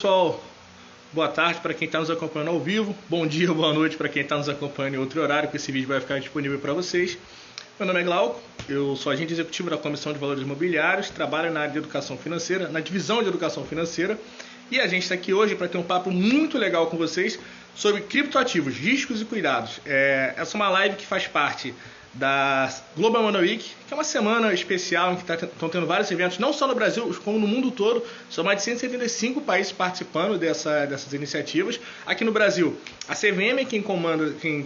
Pessoal, boa tarde para quem está nos acompanhando ao vivo, bom dia, boa noite para quem está nos acompanhando em outro horário, que esse vídeo vai ficar disponível para vocês. Meu nome é Glauco, eu sou agente executivo da Comissão de Valores Imobiliários, trabalho na área de educação financeira, na divisão de educação financeira, e a gente está aqui hoje para ter um papo muito legal com vocês sobre criptoativos, riscos e cuidados. Essa é uma live que faz parte da Global Money Week, que é uma semana especial em que estão tendo vários eventos, não só no Brasil, como no mundo todo. São mais de 175 países participando dessas iniciativas. Aqui no Brasil, a CVM é quem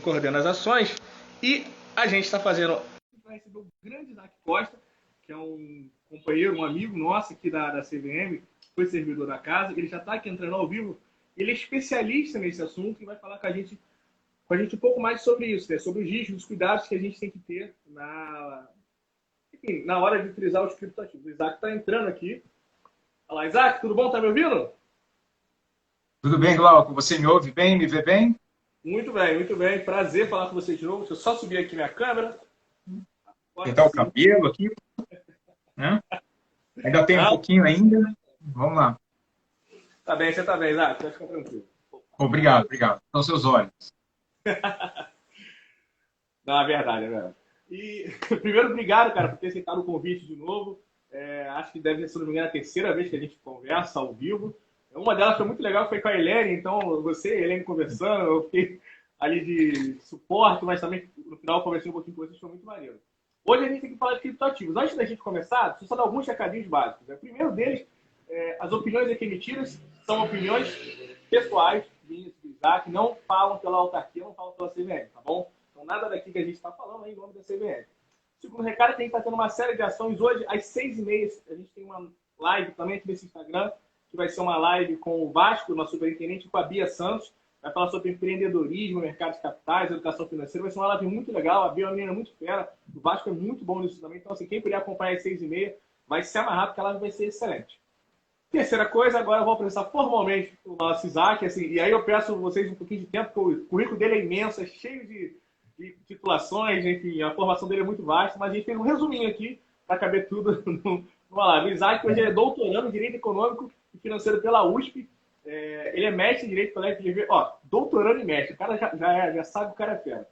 coordena as ações, e a gente está fazendo... Vai receber o grande Isaac Costa, que é um companheiro, um amigo nosso aqui da CVM, foi servidor da casa, ele já está aqui entrando ao vivo, ele é especialista nesse assunto e vai falar com a gente um pouco mais sobre isso, né? Sobre os riscos, os cuidados que a gente tem que ter na hora de utilizar os criptoativos. O Isaac está entrando aqui. Olá, Isaac, tudo bom? Tá me ouvindo? Tudo bem, Glauco? Você me ouve bem, me vê bem? Muito bem, muito bem. Prazer falar com você de novo. Deixa eu só subir aqui minha câmera. Tentar o cabelo aqui, né? Ainda tem um pouquinho ainda. Vamos lá. Tá bem, você tá bem, Isaac. Pode ficar tranquilo. Obrigado, obrigado. São seus olhos. Não, é verdade, é verdade. E primeiro, obrigado, cara, por ter aceitado o convite de novo. Acho que deve ser, se não me engano, a terceira vez que a gente conversa ao vivo. Uma delas foi muito legal, foi com a Helene, então você e a Helene conversando, eu fiquei ali de suporte, mas também no final conversei um pouquinho com vocês, foi muito maneiro. Hoje a gente tem que falar de criptoativos. Antes da gente começar, deixa eu só dar alguns recadinhos básicos. O primeiro deles, as opiniões aqui emitidas são opiniões pessoais, minhas, do Isaac, não falam pela autarquia, não falam pela CVM, tá bom? Então nada daqui que a gente está falando é em nome da CVM. Segundo recado, tem que estar tendo uma série de ações. Hoje, às 6h30, a gente tem uma live também aqui nesse Instagram, que vai ser uma live com o Vasco, nosso superintendente, com a Bia Santos. Vai falar sobre empreendedorismo, mercado de capitais, educação financeira. Vai ser uma live muito legal. A Bia é uma menina muito fera. O Vasco é muito bom nisso também. Então, assim, quem puder acompanhar às 6h30, vai se amarrar, porque a live vai ser excelente. Terceira coisa, agora eu vou apresentar formalmente o nosso Isaac. Assim, e aí eu peço a vocês um pouquinho de tempo, porque o currículo dele é imenso, é cheio de titulações, enfim, a formação dele é muito vasta, mas a gente fez um resuminho aqui para caber tudo numa live. O Isaac hoje é doutorando em Direito Econômico e Financeiro pela USP. Ele é mestre em Direito pela FGV. Ó, doutorando e mestre. O cara já sabe que o cara é fera.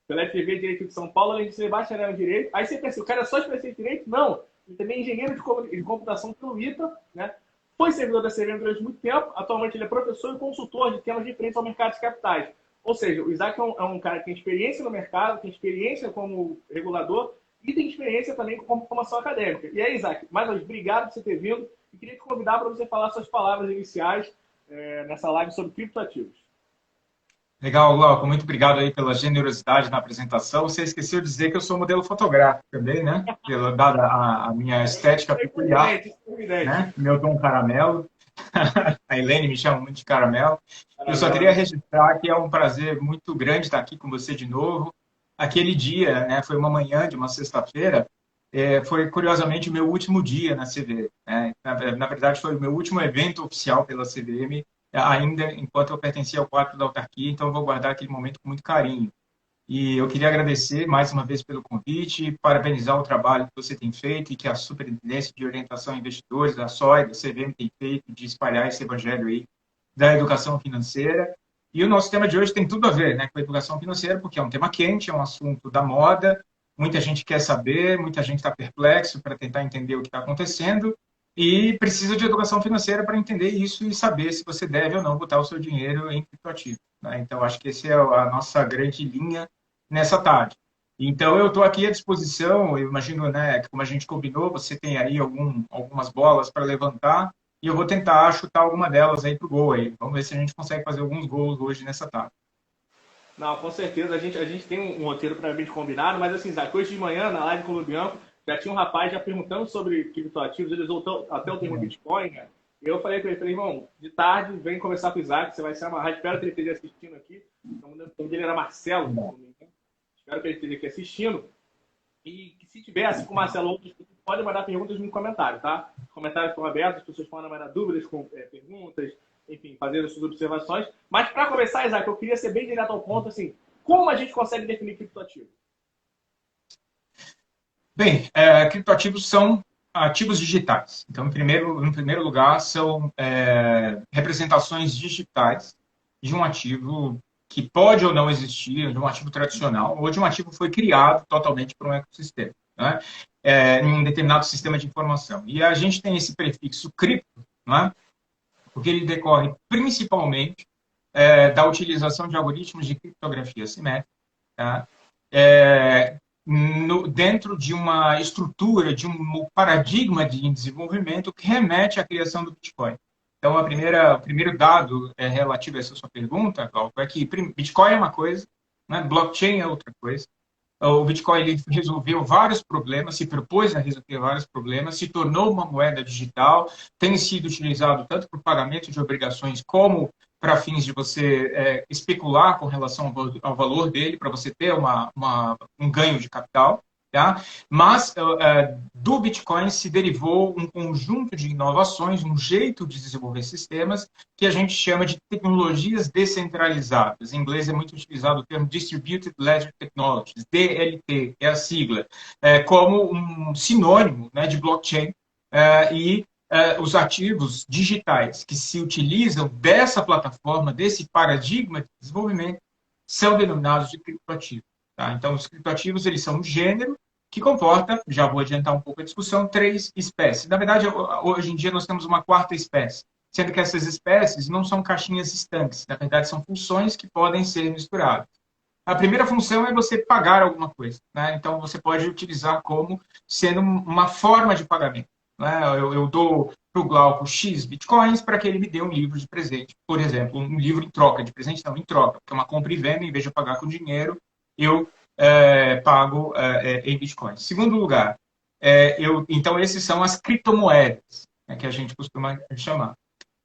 Pela FGV Direito de São Paulo, além de ser bacharel em Direito. Aí você pensa, o cara é só especialista em Direito? Não. Ele também é engenheiro de computação pelo ITA, né? Foi servidor da CVM durante muito tempo. Atualmente ele é professor e consultor de temas diferentes ao mercado de capitais. Ou seja, o Isaac é um cara que tem experiência no mercado, tem experiência como regulador e tem experiência também como formação acadêmica. E aí, Isaac, mais uma vez, obrigado por você ter vindo e queria te convidar para você falar suas palavras iniciais nessa live sobre criptoativos. Legal, Glauco. Muito obrigado aí pela generosidade na apresentação. Você esqueceu de dizer que eu sou modelo fotográfico também, né? Dada a minha estética peculiar, né? Meu tom caramelo. A Helene me chama muito de caramelo. Eu só queria registrar que é um prazer muito grande estar aqui com você de novo. Aquele dia, né, foi uma manhã de uma sexta-feira, foi curiosamente o meu último dia na CVM. Né? Na verdade, foi o meu último evento oficial pela CVM, ainda enquanto eu pertencia ao quadro da autarquia, então eu vou guardar aquele momento com muito carinho. E eu queria agradecer mais uma vez pelo convite, parabenizar o trabalho que você tem feito e que a Superintendência de Orientação a Investidores, a SOI, da CVM, tem feito de espalhar esse evangelho aí da educação financeira. E o nosso tema de hoje tem tudo a ver, né, com a educação financeira, porque é um tema quente, é um assunto da moda, muita gente quer saber, muita gente está perplexo para tentar entender o que está acontecendo e precisa de educação financeira para entender isso e saber se você deve ou não botar o seu dinheiro em criptoativo. Né? Então, acho que essa é a nossa grande linha nessa tarde. Então, eu estou aqui à disposição, eu imagino, né, que como a gente combinou, você tem aí algumas bolas para levantar, e eu vou tentar chutar alguma delas aí para o gol. Aí. Vamos ver se a gente consegue fazer alguns gols hoje nessa tarde. Não, com certeza, a gente tem um roteiro previamente combinado, mas assim, Isaac, hoje de manhã, na live com o Bianco, já tinha um rapaz já perguntando sobre criptoativos, eles voltou até o termo Bitcoin, né? E eu falei para ele, irmão, de tarde, vem conversar com o Isaac, você vai se amarrar, espero que ele esteja assistindo aqui. O nome dele era Marcelo, se não me engano. Espero que ele esteja aqui assistindo. E que se tiver, assim com o Marcelo, outros, pode mandar perguntas no comentário, tá? Os comentários estão abertos, as pessoas podem mandar dúvidas, perguntas, enfim, fazer as suas observações. Mas para começar, Isaac, eu queria ser bem direto ao ponto, assim, como a gente consegue definir criptoativo? Bem, criptoativos são ativos digitais. Então, em primeiro lugar, são representações digitais de um ativo que pode ou não existir, de um ativo tradicional, ou de um ativo que foi criado totalmente por um ecossistema, né? Em um determinado sistema de informação. E a gente tem esse prefixo cripto, né? Porque ele decorre principalmente da utilização de algoritmos de criptografia simétrica, tá? Dentro de uma estrutura, de um paradigma de desenvolvimento que remete à criação do Bitcoin. Então, o primeiro dado relativo a essa sua pergunta, Glauco, é que Bitcoin é uma coisa, né? Blockchain é outra coisa. O Bitcoin ele resolveu vários problemas, se propôs a resolver vários problemas, se tornou uma moeda digital, tem sido utilizado tanto para o pagamento de obrigações como para fins de você especular com relação ao valor dele, para você ter um ganho de capital. Tá? Mas do Bitcoin se derivou um conjunto de inovações, um jeito de desenvolver sistemas que a gente chama de tecnologias descentralizadas. Em inglês é muito utilizado o termo Distributed Ledger Technologies, DLT, é a sigla, como um sinônimo, né, de blockchain e os ativos digitais que se utilizam dessa plataforma, desse paradigma de desenvolvimento, são denominados de criptoativos. Tá? Então, os criptoativos eles são um gênero que comporta, já vou adiantar um pouco a discussão, 3 espécies. Na verdade, hoje em dia nós temos uma 4ª espécie, sendo que essas espécies não são caixinhas estanques, na verdade são funções que podem ser misturadas. A primeira função é você pagar alguma coisa, né? Então você pode utilizar como sendo uma forma de pagamento. Né? Eu dou para o Glauco X bitcoins para que ele me dê um livro de presente, por exemplo, um livro em troca, de presente não, em troca, porque é uma compra e venda, em vez de eu pagar com dinheiro, eu pago em bitcoins. Segundo lugar, então esses são as criptomoedas, né, que a gente costuma chamar.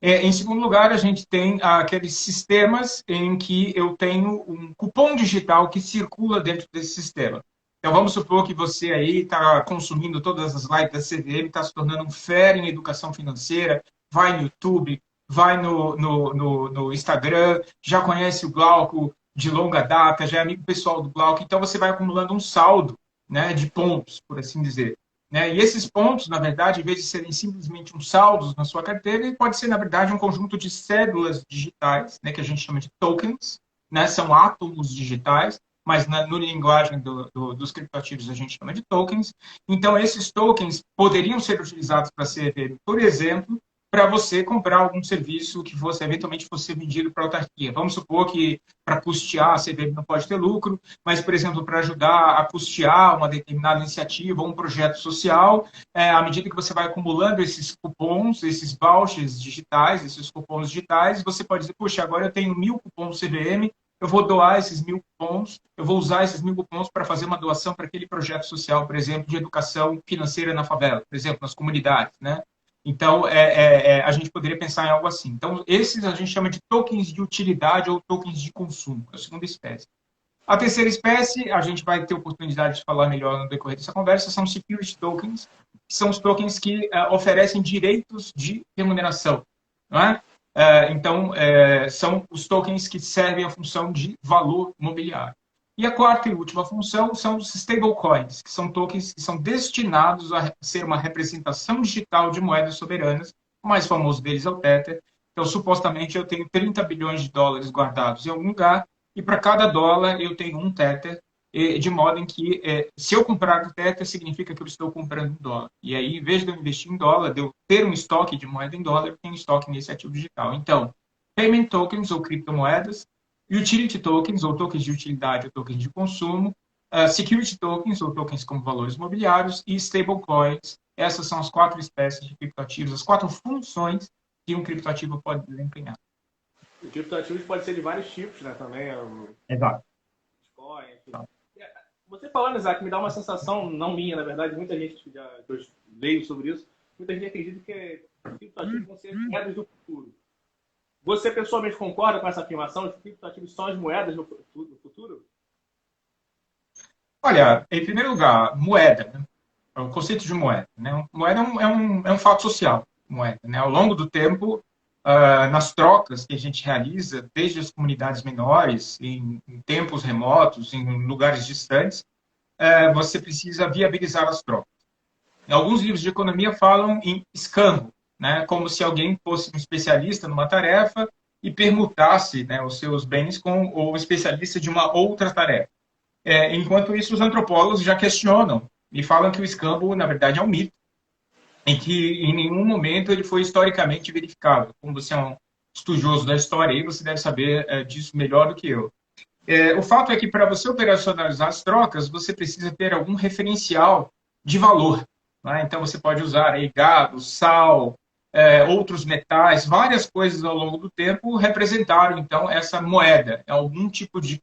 Em segundo lugar, a gente tem aqueles sistemas em que eu tenho um cupom digital que circula dentro desse sistema. Então, vamos supor que você aí está consumindo todas as lives da CVM, está se tornando um fera em educação financeira, vai no YouTube, vai no Instagram, já conhece o Glauco de longa data, já é amigo pessoal do Glauco, então você vai acumulando um saldo, né, de pontos, por assim dizer. Né? E esses pontos, na verdade, em vez de serem simplesmente uns saldos na sua carteira, ele pode ser, na verdade, um conjunto de cédulas digitais, né, que a gente chama de tokens, né? São átomos digitais, mas na linguagem dos criptoativos a gente chama de tokens. Então, esses tokens poderiam ser utilizados para ser, por exemplo, para você comprar algum serviço que fosse eventualmente fosse vendido para a autarquia. Vamos supor que para custear a CVM não pode ter lucro, mas, por exemplo, para ajudar a custear uma determinada iniciativa ou um projeto social, à medida que você vai acumulando esses cupons, esses vouchers digitais, esses cupons digitais, você pode dizer, puxa, agora eu tenho 1000 cupons CVM, eu vou doar esses 1000 cupons, eu vou usar esses 1000 cupons para fazer uma doação para aquele projeto social, por exemplo, de educação financeira na favela, por exemplo, nas comunidades, né? Então, a gente poderia pensar em algo assim. Então, esses a gente chama de tokens de utilidade ou tokens de consumo, é a segunda espécie. A terceira espécie, a gente vai ter oportunidade de falar melhor no decorrer dessa conversa, são security tokens, que são os tokens que oferecem direitos de remuneração. Não é? Então, são os tokens que servem a função de valor mobiliário. E a quarta e última função são os stablecoins, que são tokens que são destinados a ser uma representação digital de moedas soberanas. O mais famoso deles é o Tether. Então, supostamente, eu tenho 30 bilhões de dólares guardados em algum lugar, e para cada dólar eu tenho um Tether, de modo em que, se eu comprar o Tether, significa que eu estou comprando um dólar. E aí, em vez de eu investir em dólar, de eu ter um estoque de moeda em dólar, eu tenho estoque nesse ativo digital. Então, payment tokens ou criptomoedas, utility tokens, ou tokens de utilidade ou tokens de consumo, security tokens, ou tokens como valores mobiliários, e stablecoins. Essas são as 4 espécies de criptoativos, as 4 funções que um criptoativo pode desempenhar. O criptoativos pode ser de vários tipos, né? Também. Exato. Bitcoin, enfim. Você falando, Isaac, me dá uma sensação, não minha, na verdade, muita gente que já leio sobre isso, muita gente acredita que criptoativos vão ser moedas do futuro. Você pessoalmente concorda com essa afirmação de que criptoativos são as moedas no futuro? Olha, em primeiro lugar, moeda, né? O conceito de moeda. Né? Moeda é um fato social, moeda. Né? Ao longo do tempo, nas trocas que a gente realiza, desde as comunidades menores, em tempos remotos, em lugares distantes, você precisa viabilizar as trocas. Alguns livros de economia falam em escambo, né, como se alguém fosse um especialista numa tarefa e permutasse, né, os seus bens com o especialista de uma outra tarefa. Enquanto isso, os antropólogos já questionam e falam que o escambo, na verdade, é um mito, em que em nenhum momento ele foi historicamente verificado. Como você é um estudioso da história, aí você deve saber disso melhor do que eu. O fato é que para você operacionalizar as trocas, você precisa ter algum referencial de valor. Né? Então, você pode usar aí gado, sal, outros metais, várias coisas ao longo do tempo representaram, então, essa moeda. Algum tipo de,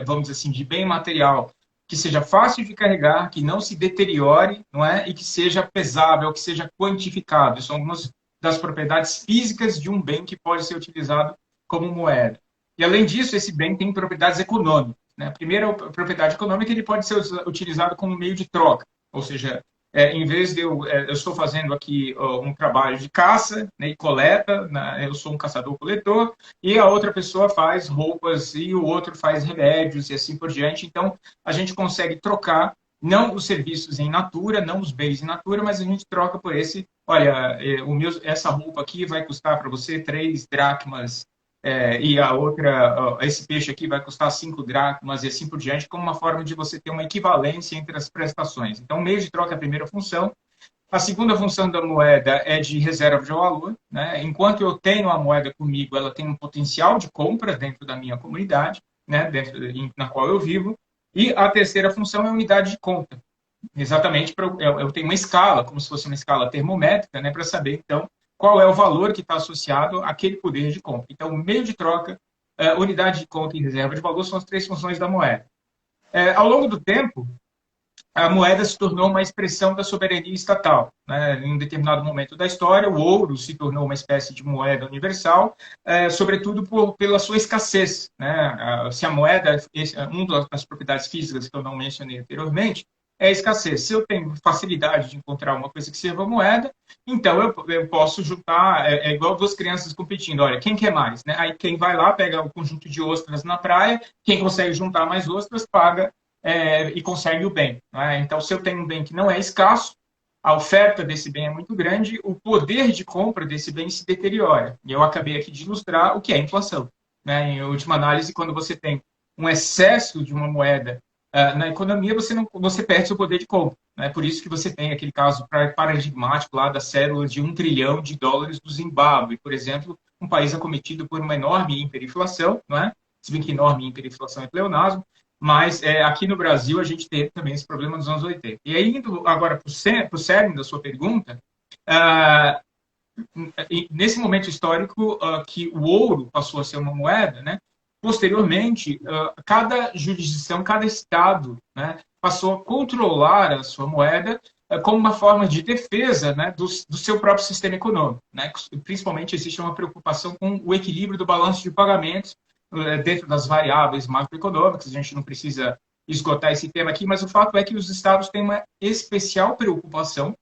vamos dizer assim, de bem material que seja fácil de carregar, que não se deteriore, não é? E que seja pesável, que seja quantificável. São algumas das propriedades físicas de um bem que pode ser utilizado como moeda. E, além disso, esse bem tem propriedades econômicas. Né? A primeira propriedade econômica, ele pode ser utilizado como meio de troca. Ou seja, em vez de eu estou fazendo aqui um trabalho de caça, né, e coleta, né, eu sou um caçador-coletor, e a outra pessoa faz roupas, e o outro faz remédios, e assim por diante. Então, a gente consegue trocar, não os serviços em natura, não os bens em natura, mas a gente troca por esse, olha, essa roupa aqui vai custar para você 3 dracmas, e a outra, esse peixe aqui vai custar 5 dracmas e assim por diante, como uma forma de você ter uma equivalência entre as prestações. Então, o meio de troca é a primeira função. A segunda função da moeda é de reserva de valor. Né? Enquanto eu tenho a moeda comigo, ela tem um potencial de compra dentro da minha comunidade, né? Na qual eu vivo. E a terceira função é a unidade de conta. Exatamente, eu tenho uma escala, como se fosse uma escala termométrica, né, para saber, então, qual é o valor que está associado àquele poder de compra. Então, meio de troca, unidade de conta e reserva de valor são as 3 funções da moeda. Ao longo do tempo, a moeda se tornou uma expressão da soberania estatal. Né? Em um determinado momento da história, o ouro se tornou uma espécie de moeda universal, sobretudo pela sua escassez. Né? Se a moeda, uma das propriedades físicas que eu não mencionei anteriormente, é a escassez. Se eu tenho facilidade de encontrar uma coisa que sirva moeda, então eu posso juntar, igual duas crianças competindo, olha, quem quer mais? Né? Aí quem vai lá, pega o conjunto de ostras na praia, quem consegue juntar mais ostras, paga e consegue o bem. Né? Então, se eu tenho um bem que não é escasso, a oferta desse bem é muito grande, o poder de compra desse bem se deteriora. E eu acabei aqui de ilustrar o que é inflação. Né? Em última análise, quando você tem um excesso de uma moeda na economia, você perde seu poder de compra. Né? Por isso que você tem aquele caso paradigmático lá da cédula de $1 trilhão do Zimbábue, por exemplo, um país acometido por uma enorme hiperinflação, não é? Se bem que enorme hiperinflação é pleonasmo, mas aqui no Brasil a gente teve também esse problema nos anos 80. E aí, indo agora para o cerne da sua pergunta, nesse momento histórico que o ouro passou a ser uma moeda, né? Posteriormente, cada jurisdição, cada estado, né, passou a controlar a sua moeda como uma forma de defesa, né, do seu próprio sistema econômico. Né? Principalmente existe uma preocupação com o equilíbrio do balanço de pagamentos dentro das variáveis macroeconômicas. A gente não precisa esgotar esse tema aqui, mas o fato é que os estados têm uma especial preocupação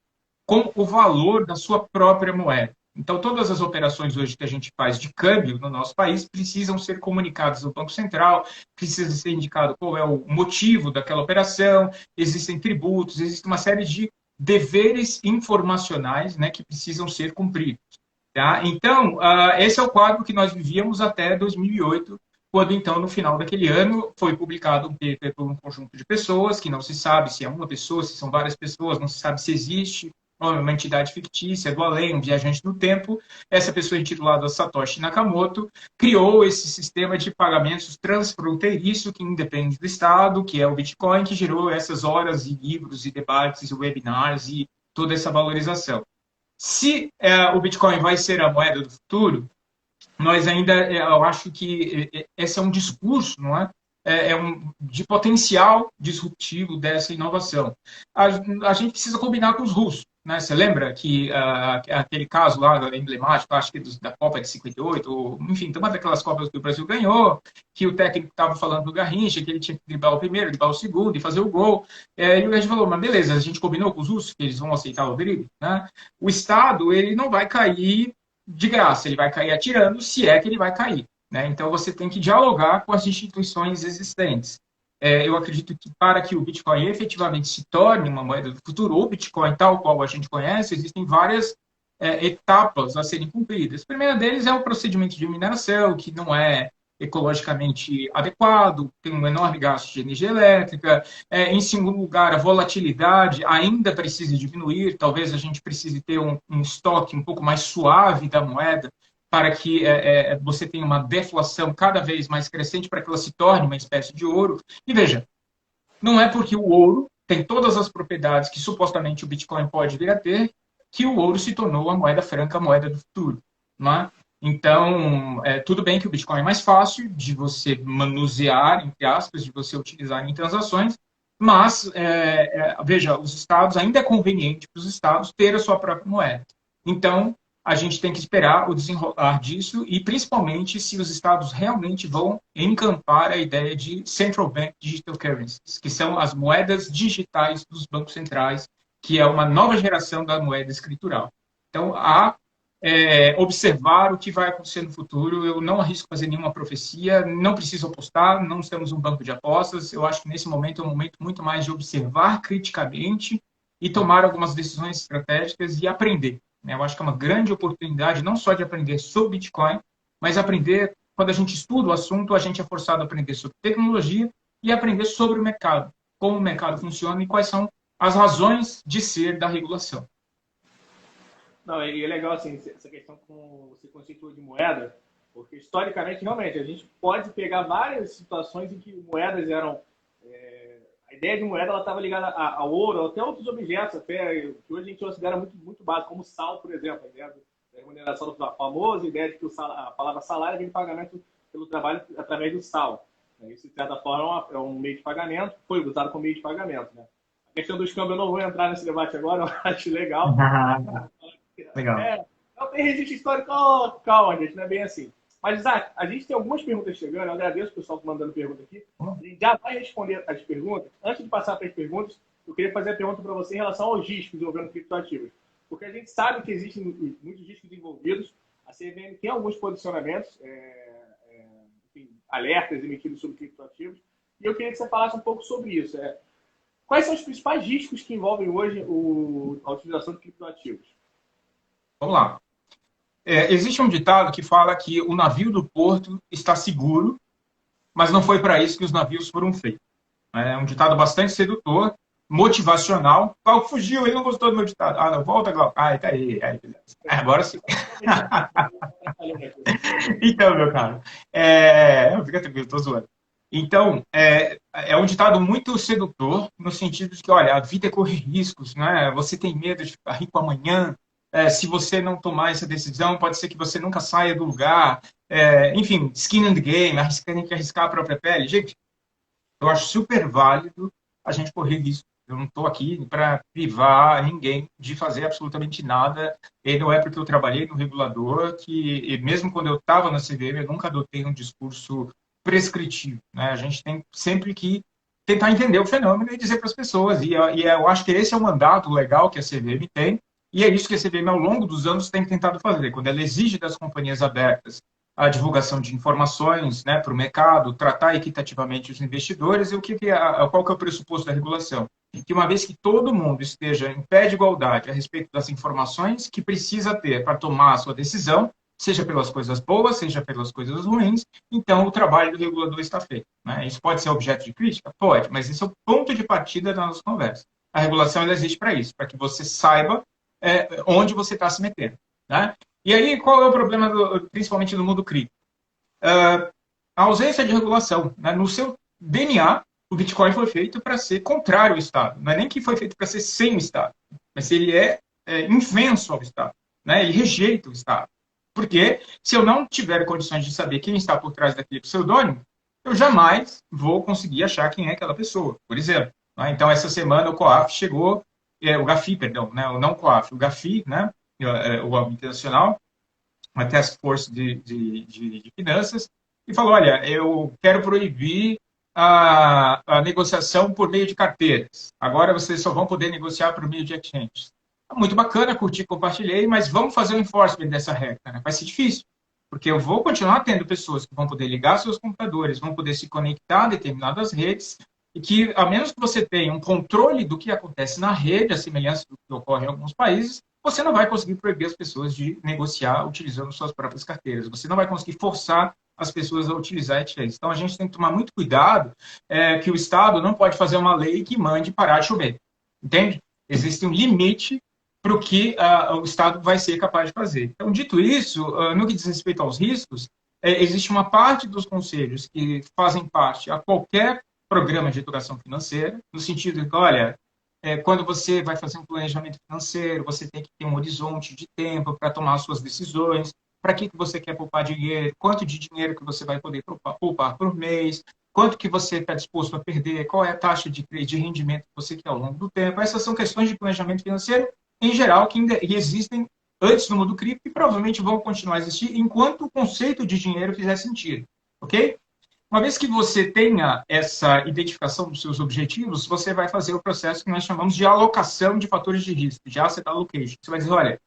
com o valor da sua própria moeda. Então, todas as operações hoje que a gente faz de câmbio no nosso país precisam ser comunicadas ao Banco Central, precisa ser indicado qual é o motivo daquela operação, existem tributos, existe uma série de deveres informacionais, né, que precisam ser cumpridos. Tá? Então, esse é o quadro que nós vivíamos até 2008, quando, então, no final daquele ano, foi publicado um paper por um conjunto de pessoas, que não se sabe se é uma pessoa, se são várias pessoas, não se sabe se existe uma entidade fictícia, do além, um viajante no tempo. Essa pessoa, intitulada Satoshi Nakamoto, criou esse sistema de pagamentos transfronteiriço que independe do Estado, que é o Bitcoin, que gerou essas horas e livros e debates e webinars e toda essa valorização. Se o Bitcoin vai ser a moeda do futuro, nós ainda, eu acho que esse é um discurso, não é? De potencial disruptivo dessa inovação. A gente precisa combinar com os russos. Né? Você lembra que aquele caso lá emblemático, acho que da Copa de 58, ou, enfim, uma daquelas Copas que o Brasil ganhou, que o técnico estava falando do Garrincha, que ele tinha que driblar o primeiro, driblar o segundo e fazer o gol. E o Garrincha falou, mas beleza, a gente combinou com os russos que eles vão aceitar o drible. Né? O Estado, ele não vai cair de graça, ele vai cair atirando, se é que ele vai cair. Né? Então, você tem que dialogar com as instituições existentes. eu acredito que para que o Bitcoin efetivamente se torne uma moeda do futuro, ou Bitcoin tal qual a gente conhece, existem várias etapas a serem cumpridas. A primeira deles é o procedimento de mineração, que não é ecologicamente adequado, tem um enorme gasto de energia elétrica. Em segundo lugar, a volatilidade ainda precisa diminuir, talvez a gente precise ter um estoque um pouco mais suave da moeda, para que você tenha uma deflação cada vez mais crescente, para que ela se torne uma espécie de ouro. E veja, não é porque o ouro tem todas as propriedades que supostamente o Bitcoin pode vir a ter, que o ouro se tornou a moeda franca, a moeda do futuro. Não é? Então, tudo bem que o Bitcoin é mais fácil de você manusear, entre aspas, de você utilizar em transações, mas, veja, os estados, ainda é conveniente para os estados ter a sua própria moeda. Então, a gente tem que esperar o desenrolar disso e, principalmente, se os estados realmente vão encampar a ideia de Central Bank Digital Currencies, que são as moedas digitais dos bancos centrais, que é uma nova geração da moeda escritural. Então, observar o que vai acontecer no futuro. Eu não arrisco fazer nenhuma profecia, não preciso apostar, não estamos um banco de apostas. Eu acho que nesse momento é um momento muito mais de observar criticamente e tomar algumas decisões estratégicas e aprender. Eu acho que é uma grande oportunidade, não só de aprender sobre Bitcoin, mas aprender, quando a gente estuda o assunto, a gente é forçado a aprender sobre tecnologia e aprender sobre o mercado, como o mercado funciona e quais são as razões de ser da regulação. Não, e é legal assim, essa questão com você constituiu de moeda, porque historicamente, realmente, a gente pode pegar várias situações em que moedas eram... a ideia de moeda ela estava ligada a ouro, até outros objetos, até, que hoje a gente considera muito, muito básico, como sal, por exemplo. A ideia da remuneração do famoso, a ideia de que a palavra salário vem de pagamento pelo trabalho através do sal. Isso, de certa forma, é um meio de pagamento, foi usado como meio de pagamento. Né? A questão dos câmbios, eu não vou entrar nesse debate agora, eu acho legal. Legal. Não tem registro histórico, calma, gente, não é bem assim. Mas, Isaac, a gente tem algumas perguntas chegando, eu agradeço o pessoal mandando pergunta aqui. A gente já vai responder as perguntas. Antes de passar para as perguntas, eu queria fazer a pergunta para você em relação aos riscos envolvendo criptoativos. Porque a gente sabe que existem muitos riscos envolvidos, a CVM tem alguns posicionamentos, enfim, alertas emitidos sobre criptoativos, e eu queria que você falasse um pouco sobre isso. Quais são os principais riscos que envolvem hoje a utilização de criptoativos? Vamos lá. Existe um ditado que fala que o navio do porto está seguro, mas não foi para isso que os navios foram feitos. É um ditado bastante sedutor, motivacional. Glauco fugiu, ele não gostou do meu ditado. Ah, não, volta, Glauco. Ah, tá aí. Agora sim. Então, meu caro, fica tranquilo, estou zoando. Então, é um ditado muito sedutor, no sentido de que, olha, a vida é correr riscos, né? Você tem medo de ficar rico amanhã, se você não tomar essa decisão, pode ser que você nunca saia do lugar. Enfim, skin in the game, tem que arriscar a própria pele. Gente, eu acho super válido a gente correr risco. Eu não estou aqui para privar ninguém de fazer absolutamente nada. E não é porque eu trabalhei no regulador que, mesmo quando eu estava na CVM, eu nunca adotei um discurso prescritivo. Né? A gente tem sempre que tentar entender o fenômeno e dizer para as pessoas. E eu acho que esse é o mandato legal que a CVM tem. E é isso que a CVM, ao longo dos anos, tem tentado fazer. Quando ela exige das companhias abertas a divulgação de informações, né, para o mercado, tratar equitativamente os investidores, e qual que é o pressuposto da regulação? Que uma vez que todo mundo esteja em pé de igualdade a respeito das informações que precisa ter para tomar a sua decisão, seja pelas coisas boas, seja pelas coisas ruins, então o trabalho do regulador está feito. Né? Isso pode ser objeto de crítica? Pode, mas esse é o ponto de partida da nossa conversa. A regulação ela existe para isso, para que você saiba onde você está se metendo. Né? E aí, qual é o problema, principalmente no mundo cripto? A ausência de regulação. Né? No seu DNA, o Bitcoin foi feito para ser contrário ao Estado. Não é nem que foi feito para ser sem o Estado, mas ele é invenso ao Estado. Né? Ele rejeita o Estado. Porque se eu não tiver condições de saber quem está por trás daquele pseudônimo, eu jamais vou conseguir achar quem é aquela pessoa, por exemplo. Né? Então, essa semana o COAF chegou, o GAFI, perdão, né? Não o COAF, o GAFI, né? O Banco Internacional, uma task force de finanças, e falou, olha, eu quero proibir a negociação por meio de carteiras. Agora vocês só vão poder negociar por meio de exchanges. Muito bacana, curti, compartilhei, mas vamos fazer o enforcement dessa regra. Né? Vai ser difícil. Porque eu vou continuar tendo pessoas que vão poder ligar seus computadores, vão poder se conectar a determinadas redes, e que, a menos que você tenha um controle do que acontece na rede, a semelhança do que ocorre em alguns países, você não vai conseguir proibir as pessoas de negociar utilizando suas próprias carteiras. Você não vai conseguir forçar as pessoas a utilizar ETFs. Então, a gente tem que tomar muito cuidado que o Estado não pode fazer uma lei que mande parar de chover. Entende? Existe um limite para o que o Estado vai ser capaz de fazer. Então, dito isso, no que diz respeito aos riscos, existe uma parte dos conselhos que fazem parte a qualquer programa de educação financeira, no sentido de que, olha, quando você vai fazer um planejamento financeiro, você tem que ter um horizonte de tempo para tomar suas decisões, para que você quer poupar dinheiro, quanto de dinheiro que você vai poder poupar por mês, quanto que você está disposto a perder, qual é a taxa de rendimento que você quer ao longo do tempo. Essas são questões de planejamento financeiro, em geral, que ainda existem antes no mundo cripto e provavelmente vão continuar a existir enquanto o conceito de dinheiro fizer sentido, ok? Uma vez que você tenha essa identificação dos seus objetivos, você vai fazer o processo que nós chamamos de alocação de fatores de risco, de asset allocation. Você vai dizer, olha,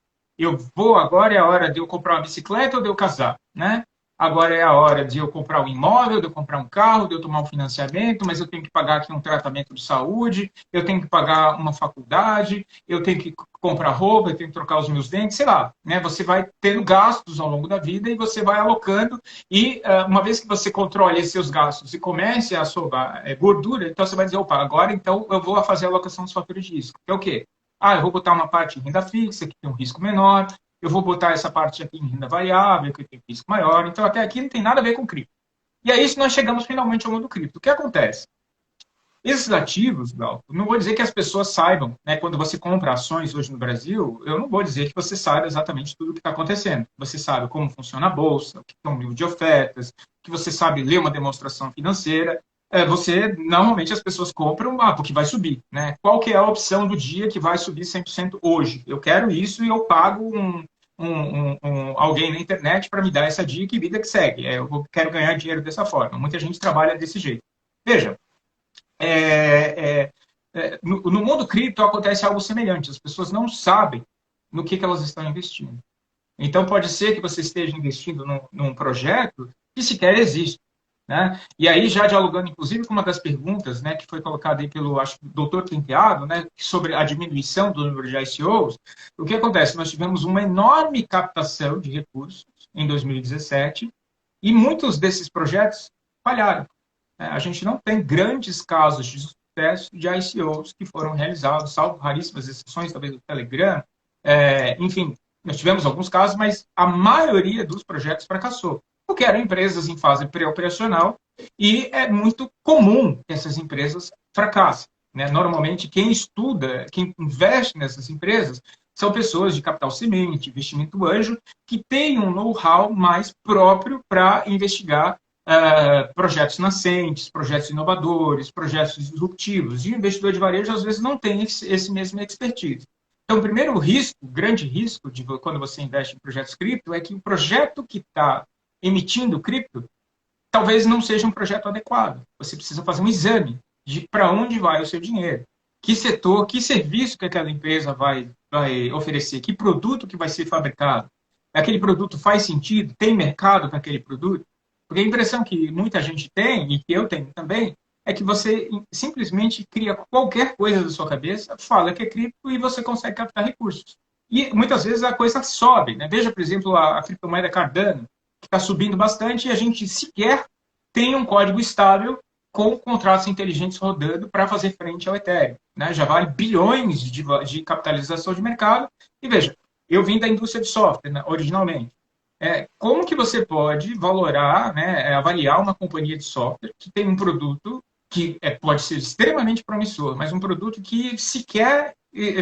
agora é a hora de eu comprar uma bicicleta ou de eu casar, né? Agora é a hora de eu comprar um imóvel, de eu comprar um carro, de eu tomar um financiamento, mas eu tenho que pagar aqui um tratamento de saúde, eu tenho que pagar uma faculdade, eu tenho que comprar roupa, eu tenho que trocar os meus dentes, sei lá, né? Você vai tendo gastos ao longo da vida e você vai alocando e uma vez que você controle esses seus gastos e comece a sobrar gordura, então você vai dizer, opa, agora então eu vou fazer a alocação dos fatores de risco. Que é o quê? Eu vou botar uma parte em renda fixa, que tem um risco menor, eu vou botar essa parte aqui em renda variável, que tem risco maior. Então, até aqui não tem nada a ver com cripto. E aí, nós chegamos finalmente ao mundo cripto. O que acontece? Esses ativos, não vou dizer que as pessoas saibam, né? Quando você compra ações hoje no Brasil, eu não vou dizer que você saiba exatamente tudo o que está acontecendo. Você sabe como funciona a bolsa, o que é um livro de ofertas, que você sabe ler uma demonstração financeira. Normalmente as pessoas compram porque vai subir, né? Qual que é a opção do dia que vai subir 100% hoje? Eu quero isso e eu pago alguém na internet para me dar essa dica e vida que segue. Eu quero ganhar dinheiro dessa forma. Muita gente trabalha desse jeito. Veja, no mundo cripto acontece algo semelhante. As pessoas não sabem no que elas estão investindo. Então, pode ser que você esteja investindo num projeto que sequer existe. Né? E aí, já dialogando, inclusive, com uma das perguntas, né, que foi colocada aí pelo, acho, doutor Quinteado, né, sobre a diminuição do número de ICOs, o que acontece? Nós tivemos uma enorme captação de recursos em 2017 e muitos desses projetos falharam. Né? A gente não tem grandes casos de sucesso de ICOs que foram realizados, salvo raríssimas exceções, talvez do Telegram. Enfim, nós tivemos alguns casos, mas a maioria dos projetos fracassou. Porque eram empresas em fase pré-operacional e é muito comum que essas empresas fracassem. Né? Normalmente, quem estuda, quem investe nessas empresas, são pessoas de capital semente, investimento anjo, que têm um know-how mais próprio para investigar projetos nascentes, projetos inovadores, projetos disruptivos. E o investidor de varejo, às vezes, não tem esse mesmo expertise. Então, o primeiro risco, o grande risco de quando você investe em projetos cripto é que o projeto que está emitindo cripto, talvez não seja um projeto adequado. Você precisa fazer um exame de para onde vai o seu dinheiro. Que setor, que serviço que aquela empresa vai oferecer, que produto que vai ser fabricado. Aquele produto faz sentido? Tem mercado para aquele produto? Porque a impressão que muita gente tem, e que eu tenho também, é que você simplesmente cria qualquer coisa da sua cabeça, fala que é cripto e você consegue captar recursos. E muitas vezes a coisa sobe. Né? Veja, por exemplo, a criptomoeda Cardano, que está subindo bastante e a gente sequer tem um código estável com contratos inteligentes rodando para fazer frente ao Ethereum. Né? Já vale bilhões de capitalização de mercado. E veja, eu vim da indústria de software, né, originalmente. Como que você pode valorar, né, avaliar uma companhia de software que tem um produto que pode ser extremamente promissor, mas um produto que sequer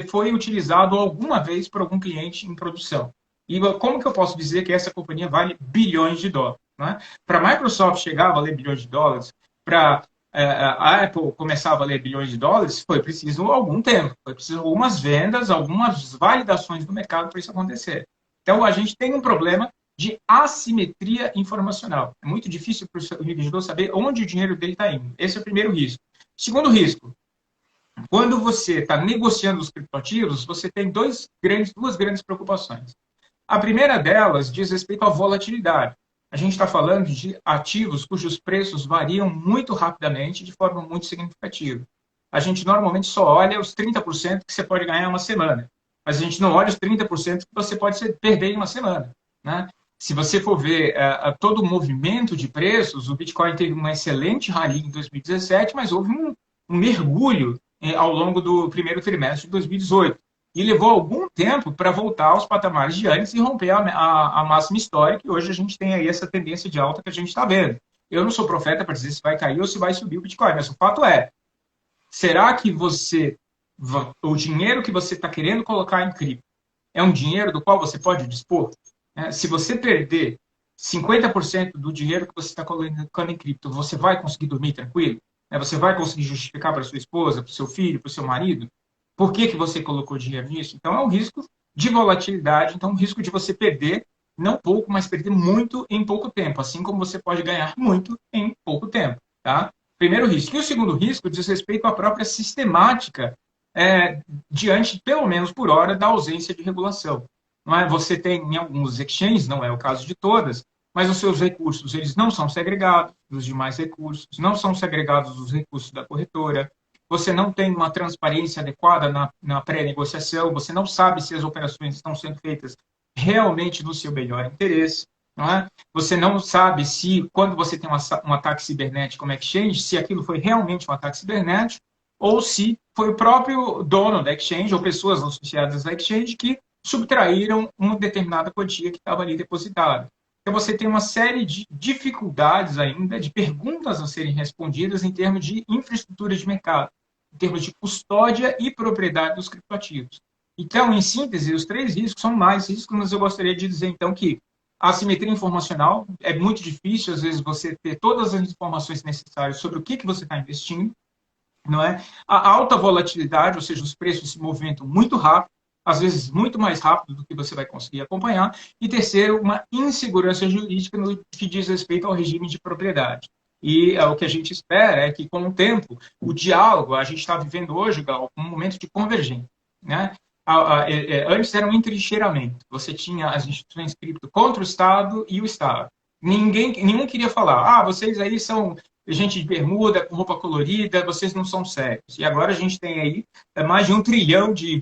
foi utilizado alguma vez por algum cliente em produção? E como que eu posso dizer que essa companhia vale bilhões de dólares? Né? Para a Microsoft chegar a valer bilhões de dólares, para a Apple começar a valer bilhões de dólares, foi preciso algum tempo, foi preciso algumas vendas, algumas validações do mercado para isso acontecer. Então, a gente tem um problema de assimetria informacional. É muito difícil para o investidor saber onde o dinheiro dele está indo. Esse é o primeiro risco. Segundo risco, quando você está negociando os criptoativos, você tem duas grandes preocupações. A primeira delas diz respeito à volatilidade. A gente está falando de ativos cujos preços variam muito rapidamente, de forma muito significativa. A gente normalmente só olha os 30% que você pode ganhar em uma semana, mas a gente não olha os 30% que você pode perder em uma semana, né? Se você for ver todo o movimento de preços, o Bitcoin teve uma excelente rally em 2017, mas houve um mergulho ao longo do primeiro trimestre de 2018. E levou algum tempo para voltar aos patamares de antes e romper a máxima histórica, e hoje a gente tem aí essa tendência de alta que a gente está vendo. Eu não sou profeta para dizer se vai cair ou se vai subir o Bitcoin, mas o fato é, será que o dinheiro que você está querendo colocar em cripto é um dinheiro do qual você pode dispor? Se você perder 50% do dinheiro que você está colocando em cripto, você vai conseguir dormir tranquilo? Você vai conseguir justificar para sua esposa, para o seu filho, para o seu marido? Por que você colocou dinheiro nisso? Então, é um risco de volatilidade, então, um risco de você perder, não pouco, mas perder muito em pouco tempo, assim como você pode ganhar muito em pouco tempo. Tá? Primeiro risco. E o segundo risco diz respeito à própria sistemática diante, pelo menos por hora, da ausência de regulação. Não é? Você tem em alguns exchanges, não é o caso de todas, mas os seus recursos eles não são segregados dos demais recursos, não são segregados dos recursos da corretora, você não tem uma transparência adequada na pré-negociação, você não sabe se as operações estão sendo feitas realmente no seu melhor interesse. Não é? Você não sabe se, quando você tem um ataque cibernético como exchange, se aquilo foi realmente um ataque cibernético ou se foi o próprio dono da exchange ou pessoas associadas à exchange que subtraíram uma determinada quantia que estava ali depositada. Então, você tem uma série de dificuldades ainda, de perguntas a serem respondidas em termos de infraestrutura de mercado, em termos de custódia e propriedade dos criptoativos. Então, em síntese, os três riscos são mais riscos, mas eu gostaria de dizer, então, que a assimetria informacional é muito difícil, às vezes, você ter todas as informações necessárias sobre o que você está investindo, não é? A alta volatilidade, ou seja, os preços se movimentam muito rápido, às vezes muito mais rápido do que você vai conseguir acompanhar. E terceiro, uma insegurança jurídica no que diz respeito ao regime de propriedade. E o que a gente espera é que, com o tempo, o diálogo, a gente está vivendo hoje, Gal, um momento de convergência. Né? Antes era um entrincheiramento. Você tinha as instituições cripto contra o Estado e o Estado. Nenhum queria falar, vocês aí são gente de bermuda, com roupa colorida, vocês não são sérios. E agora a gente tem aí mais de $1 trilhão de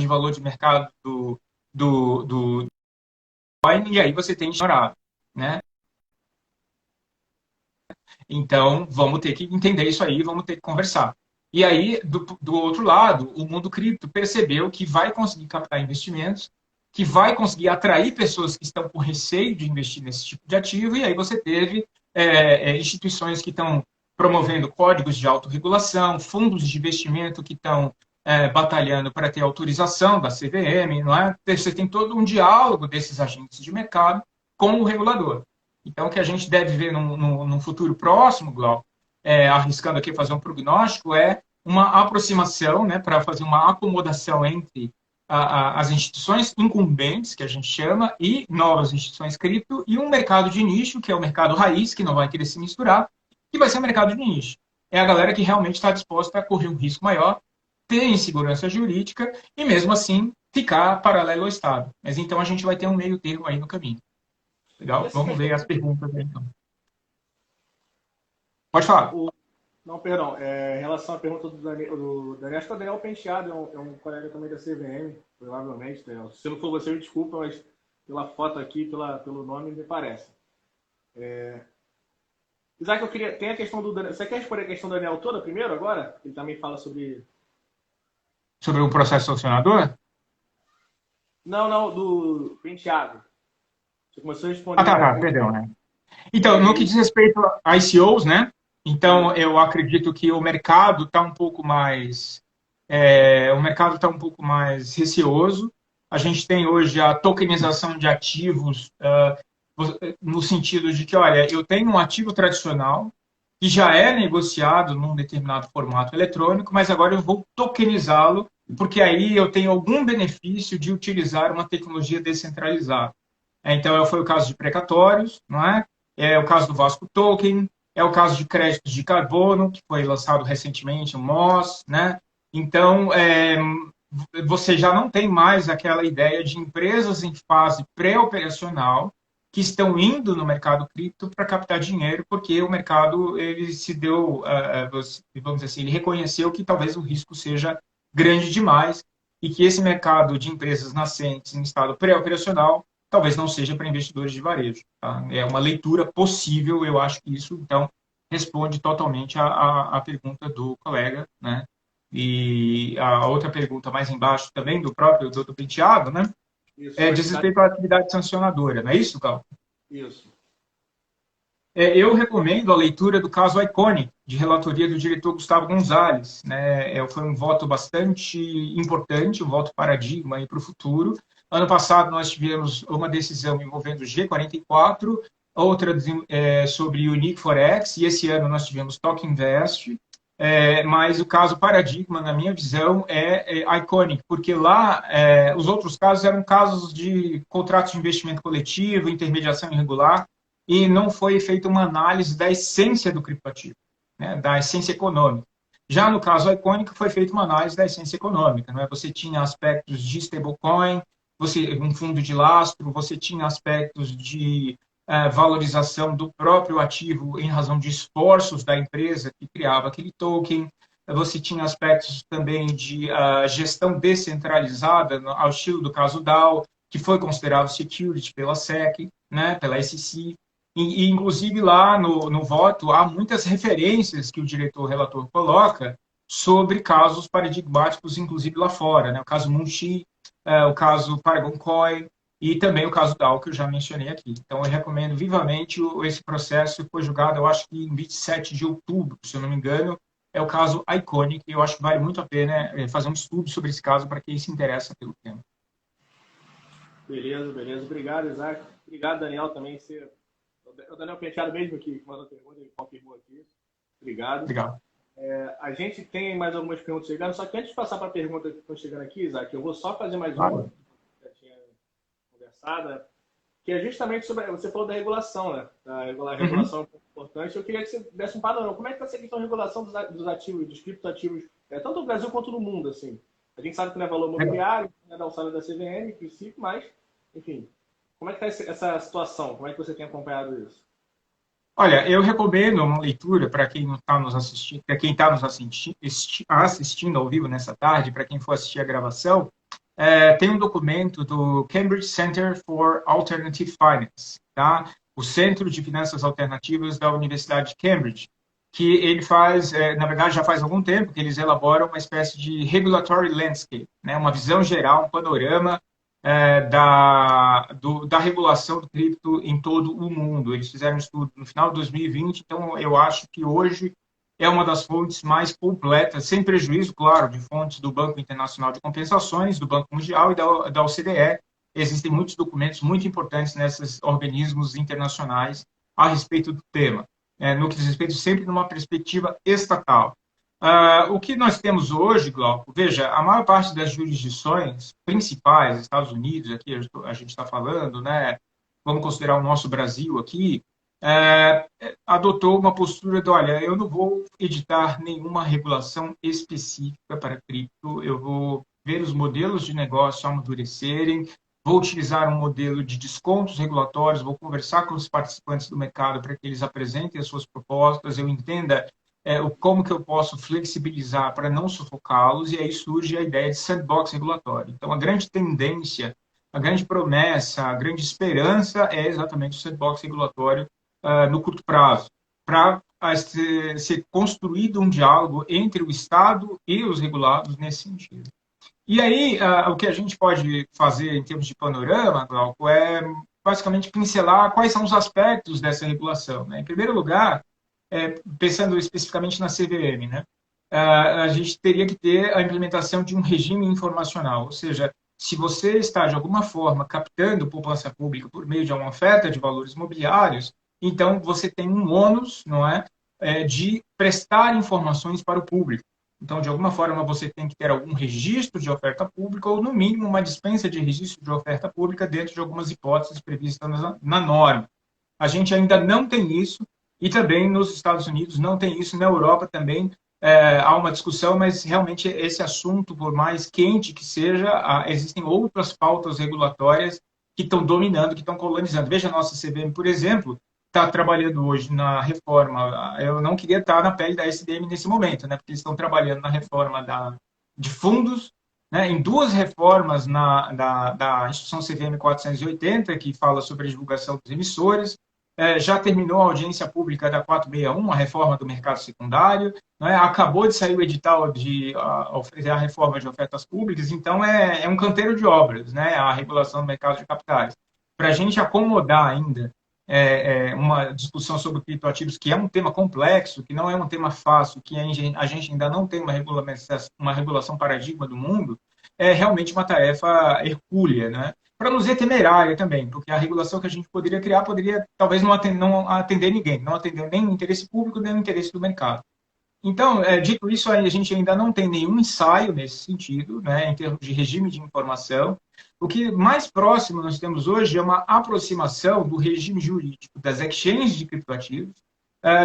valor de mercado do Bitcoin, e aí você tem ignorado, né? Então, vamos ter que entender isso aí, vamos ter que conversar. E aí, do outro lado, o mundo cripto percebeu que vai conseguir captar investimentos, que vai conseguir atrair pessoas que estão com receio de investir nesse tipo de ativo, e aí você teve instituições que estão promovendo códigos de autorregulação, fundos de investimento que estão batalhando para ter autorização da CVM, não é? Você tem todo um diálogo desses agentes de mercado com o regulador. Então, o que a gente deve ver num futuro próximo, Glauco, arriscando aqui fazer um prognóstico, é uma aproximação, né, para fazer uma acomodação entre as instituições incumbentes, que a gente chama, e novas instituições cripto, e um mercado de nicho, que é o mercado raiz, que não vai querer se misturar, que vai ser o mercado de nicho. É a galera que realmente está disposta a correr um risco maior, ter insegurança jurídica e, mesmo assim, ficar paralelo ao Estado. Mas então a gente vai ter um meio termo aí no caminho. Legal? Vamos ver as perguntas aí, então. Pode falar. Não, perdão. Em relação à pergunta do Daniel, acho que o Daniel Penteado é um colega também da CVM, provavelmente, Daniel. Se não for você, me desculpa, mas pela foto aqui, pelo nome, me parece. Isaac, eu queria... Tem a questão do Daniel... Você quer responder a questão do Daniel toda primeiro, agora? Ele também fala sobre... Sobre o processo sancionador? Não, do Penteado. Você começou a responder... Perdão, né? Então, no que diz respeito a ICOs, né? Então, eu acredito que o mercado está um pouco mais receoso. A gente tem hoje a tokenização de ativos no sentido de que, olha, eu tenho um ativo tradicional que já é negociado num determinado formato eletrônico, mas agora eu vou tokenizá-lo, porque aí eu tenho algum benefício de utilizar uma tecnologia descentralizada. Então, foi o caso de precatórios, não é? É o caso do Vasco Token, é o caso de créditos de carbono, que foi lançado recentemente, o MOS, né? Então, você já não tem mais aquela ideia de empresas em fase pré-operacional que estão indo no mercado cripto para captar dinheiro, porque o mercado ele se deu, vamos dizer assim, ele reconheceu que talvez o risco seja grande demais e que esse mercado de empresas nascentes em estado pré-operacional talvez não seja para investidores de varejo. Tá? É uma leitura possível, eu acho que isso, então, responde totalmente à pergunta do colega, né? E a outra pergunta mais embaixo também, do próprio doutor Penteado, né? Isso, Diz respeito à atividade sancionadora, não é isso, Cal? Isso. Eu recomendo a leitura do caso Iconic, de relatoria do diretor Gustavo Gonzalez. Né? Foi um voto bastante importante, um voto paradigma para o futuro. Ano passado, nós tivemos uma decisão envolvendo o G44, outra sobre o Unique Forex, e esse ano nós tivemos Toque Invest. Mas o caso paradigma, na minha visão, é Iconic, porque lá os outros casos eram casos de contratos de investimento coletivo, intermediação irregular, e não foi feita uma análise da essência do criptoativo, né, da essência econômica. Já no caso Iconic, foi feita uma análise da essência econômica. Né? Você tinha aspectos de stablecoin, um fundo de lastro, você tinha aspectos de valorização do próprio ativo em razão de esforços da empresa que criava aquele token. Você tinha aspectos também de gestão descentralizada, ao estilo do caso DAO, que foi considerado security pela SEC, né, pela SEC. E, inclusive, lá no voto, há muitas referências que o diretor relator coloca sobre casos paradigmáticos, inclusive lá fora. Né? O caso Munchi, o caso Paragon Coin e também o caso DAO, que eu já mencionei aqui. Então, eu recomendo vivamente esse processo. Foi julgado, eu acho que em 27 de outubro, se eu não me engano, é o caso Iconic, e eu acho que vale muito a pena fazer um estudo sobre esse caso para quem se interessa pelo tema. Beleza, beleza. Obrigado, Isaac. Obrigado, Daniel, também. O Daniel Penteado mesmo que mandou a pergunta, ele confirmou aqui. Obrigado. Legal. A gente tem mais algumas perguntas chegando, só que antes de passar para a pergunta que estão chegando aqui, Isaac, eu vou só fazer mais uma, que já tinha conversado, que é justamente sobre, você falou da regulação, né? A regulação é muito importante. Eu queria que você desse um panorama. Como é que está essa questão de regulação dos ativos, dos criptoativos, tanto no Brasil quanto no mundo, assim? A gente sabe que não é valor imobiliário, não é da alçada da CVM, em princípio, mas, enfim, como é que está essa situação? Como é que você tem acompanhado isso? Olha, eu recomendo uma leitura para quem não está nos assistindo, para quem está nos assistindo ao vivo nessa tarde, para quem for assistir a gravação, tem um documento do Cambridge Center for Alternative Finance, tá? O Centro de Finanças Alternativas da Universidade de Cambridge, que ele faz, na verdade já faz algum tempo que eles elaboram uma espécie de regulatory landscape, né? Uma visão geral, um panorama da regulação do cripto em todo o mundo. Eles fizeram um estudo no final de 2020, então eu acho que hoje é uma das fontes mais completas, sem prejuízo, claro, de fontes do Banco Internacional de Compensações, do Banco Mundial e da OCDE. Existem muitos documentos muito importantes nesses organismos internacionais a respeito do tema, no que diz respeito sempre numa perspectiva estatal. O que nós temos hoje, Glauco, veja, a maior parte das jurisdições principais, Estados Unidos, aqui a gente está falando, né, vamos considerar o nosso Brasil aqui, adotou uma postura de, olha, eu não vou editar nenhuma regulação específica para cripto, eu vou ver os modelos de negócio amadurecerem, vou utilizar um modelo de descontos regulatórios, vou conversar com os participantes do mercado para que eles apresentem as suas propostas, eu entenda como que eu posso flexibilizar para não sufocá-los, e aí surge a ideia de sandbox regulatório. Então, a grande tendência, a grande promessa, a grande esperança é exatamente o sandbox regulatório no curto prazo, para ser construído um diálogo entre o Estado e os regulados nesse sentido. E aí, o que a gente pode fazer em termos de panorama, Glauco, é basicamente pincelar quais são os aspectos dessa regulação. Né? Em primeiro lugar, pensando especificamente na CVM, né? A gente teria que ter a implementação de um regime informacional, ou seja, se você está, de alguma forma, captando poupança pública por meio de uma oferta de valores imobiliários, então você tem um ônus, não é, de prestar informações para o público. Então, de alguma forma, você tem que ter algum registro de oferta pública ou, no mínimo, uma dispensa de registro de oferta pública dentro de algumas hipóteses previstas na norma. A gente ainda não tem isso, e também nos Estados Unidos não tem isso, na Europa também há uma discussão, mas realmente esse assunto, por mais quente que seja, existem outras pautas regulatórias que estão dominando, que estão colonizando. Veja a nossa CVM, por exemplo, está trabalhando hoje na reforma. Eu não queria estar na pele da SDM nesse momento, né? Porque eles estão trabalhando na reforma de fundos, né? Em duas reformas da Instrução CVM 480, que fala sobre a divulgação dos emissores. Já terminou a audiência pública da 461, a reforma do mercado secundário, né? Acabou de sair o edital de a reforma de ofertas públicas, então é um canteiro de obras, né? A regulação do mercado de capitais. Para a gente acomodar ainda uma discussão sobre criptoativos, que é um tema complexo, que não é um tema fácil, que a gente ainda não tem uma regulação paradigma do mundo, é realmente uma tarefa hercúlea, né? Para não dizer temerária também, porque a regulação que a gente poderia criar poderia talvez não atender ninguém, não atender nem o interesse público, nem o interesse do mercado. Então, dito isso, a gente ainda não tem nenhum ensaio nesse sentido, né, em termos de regime de informação. O que mais próximo nós temos hoje é uma aproximação do regime jurídico das exchanges de criptoativos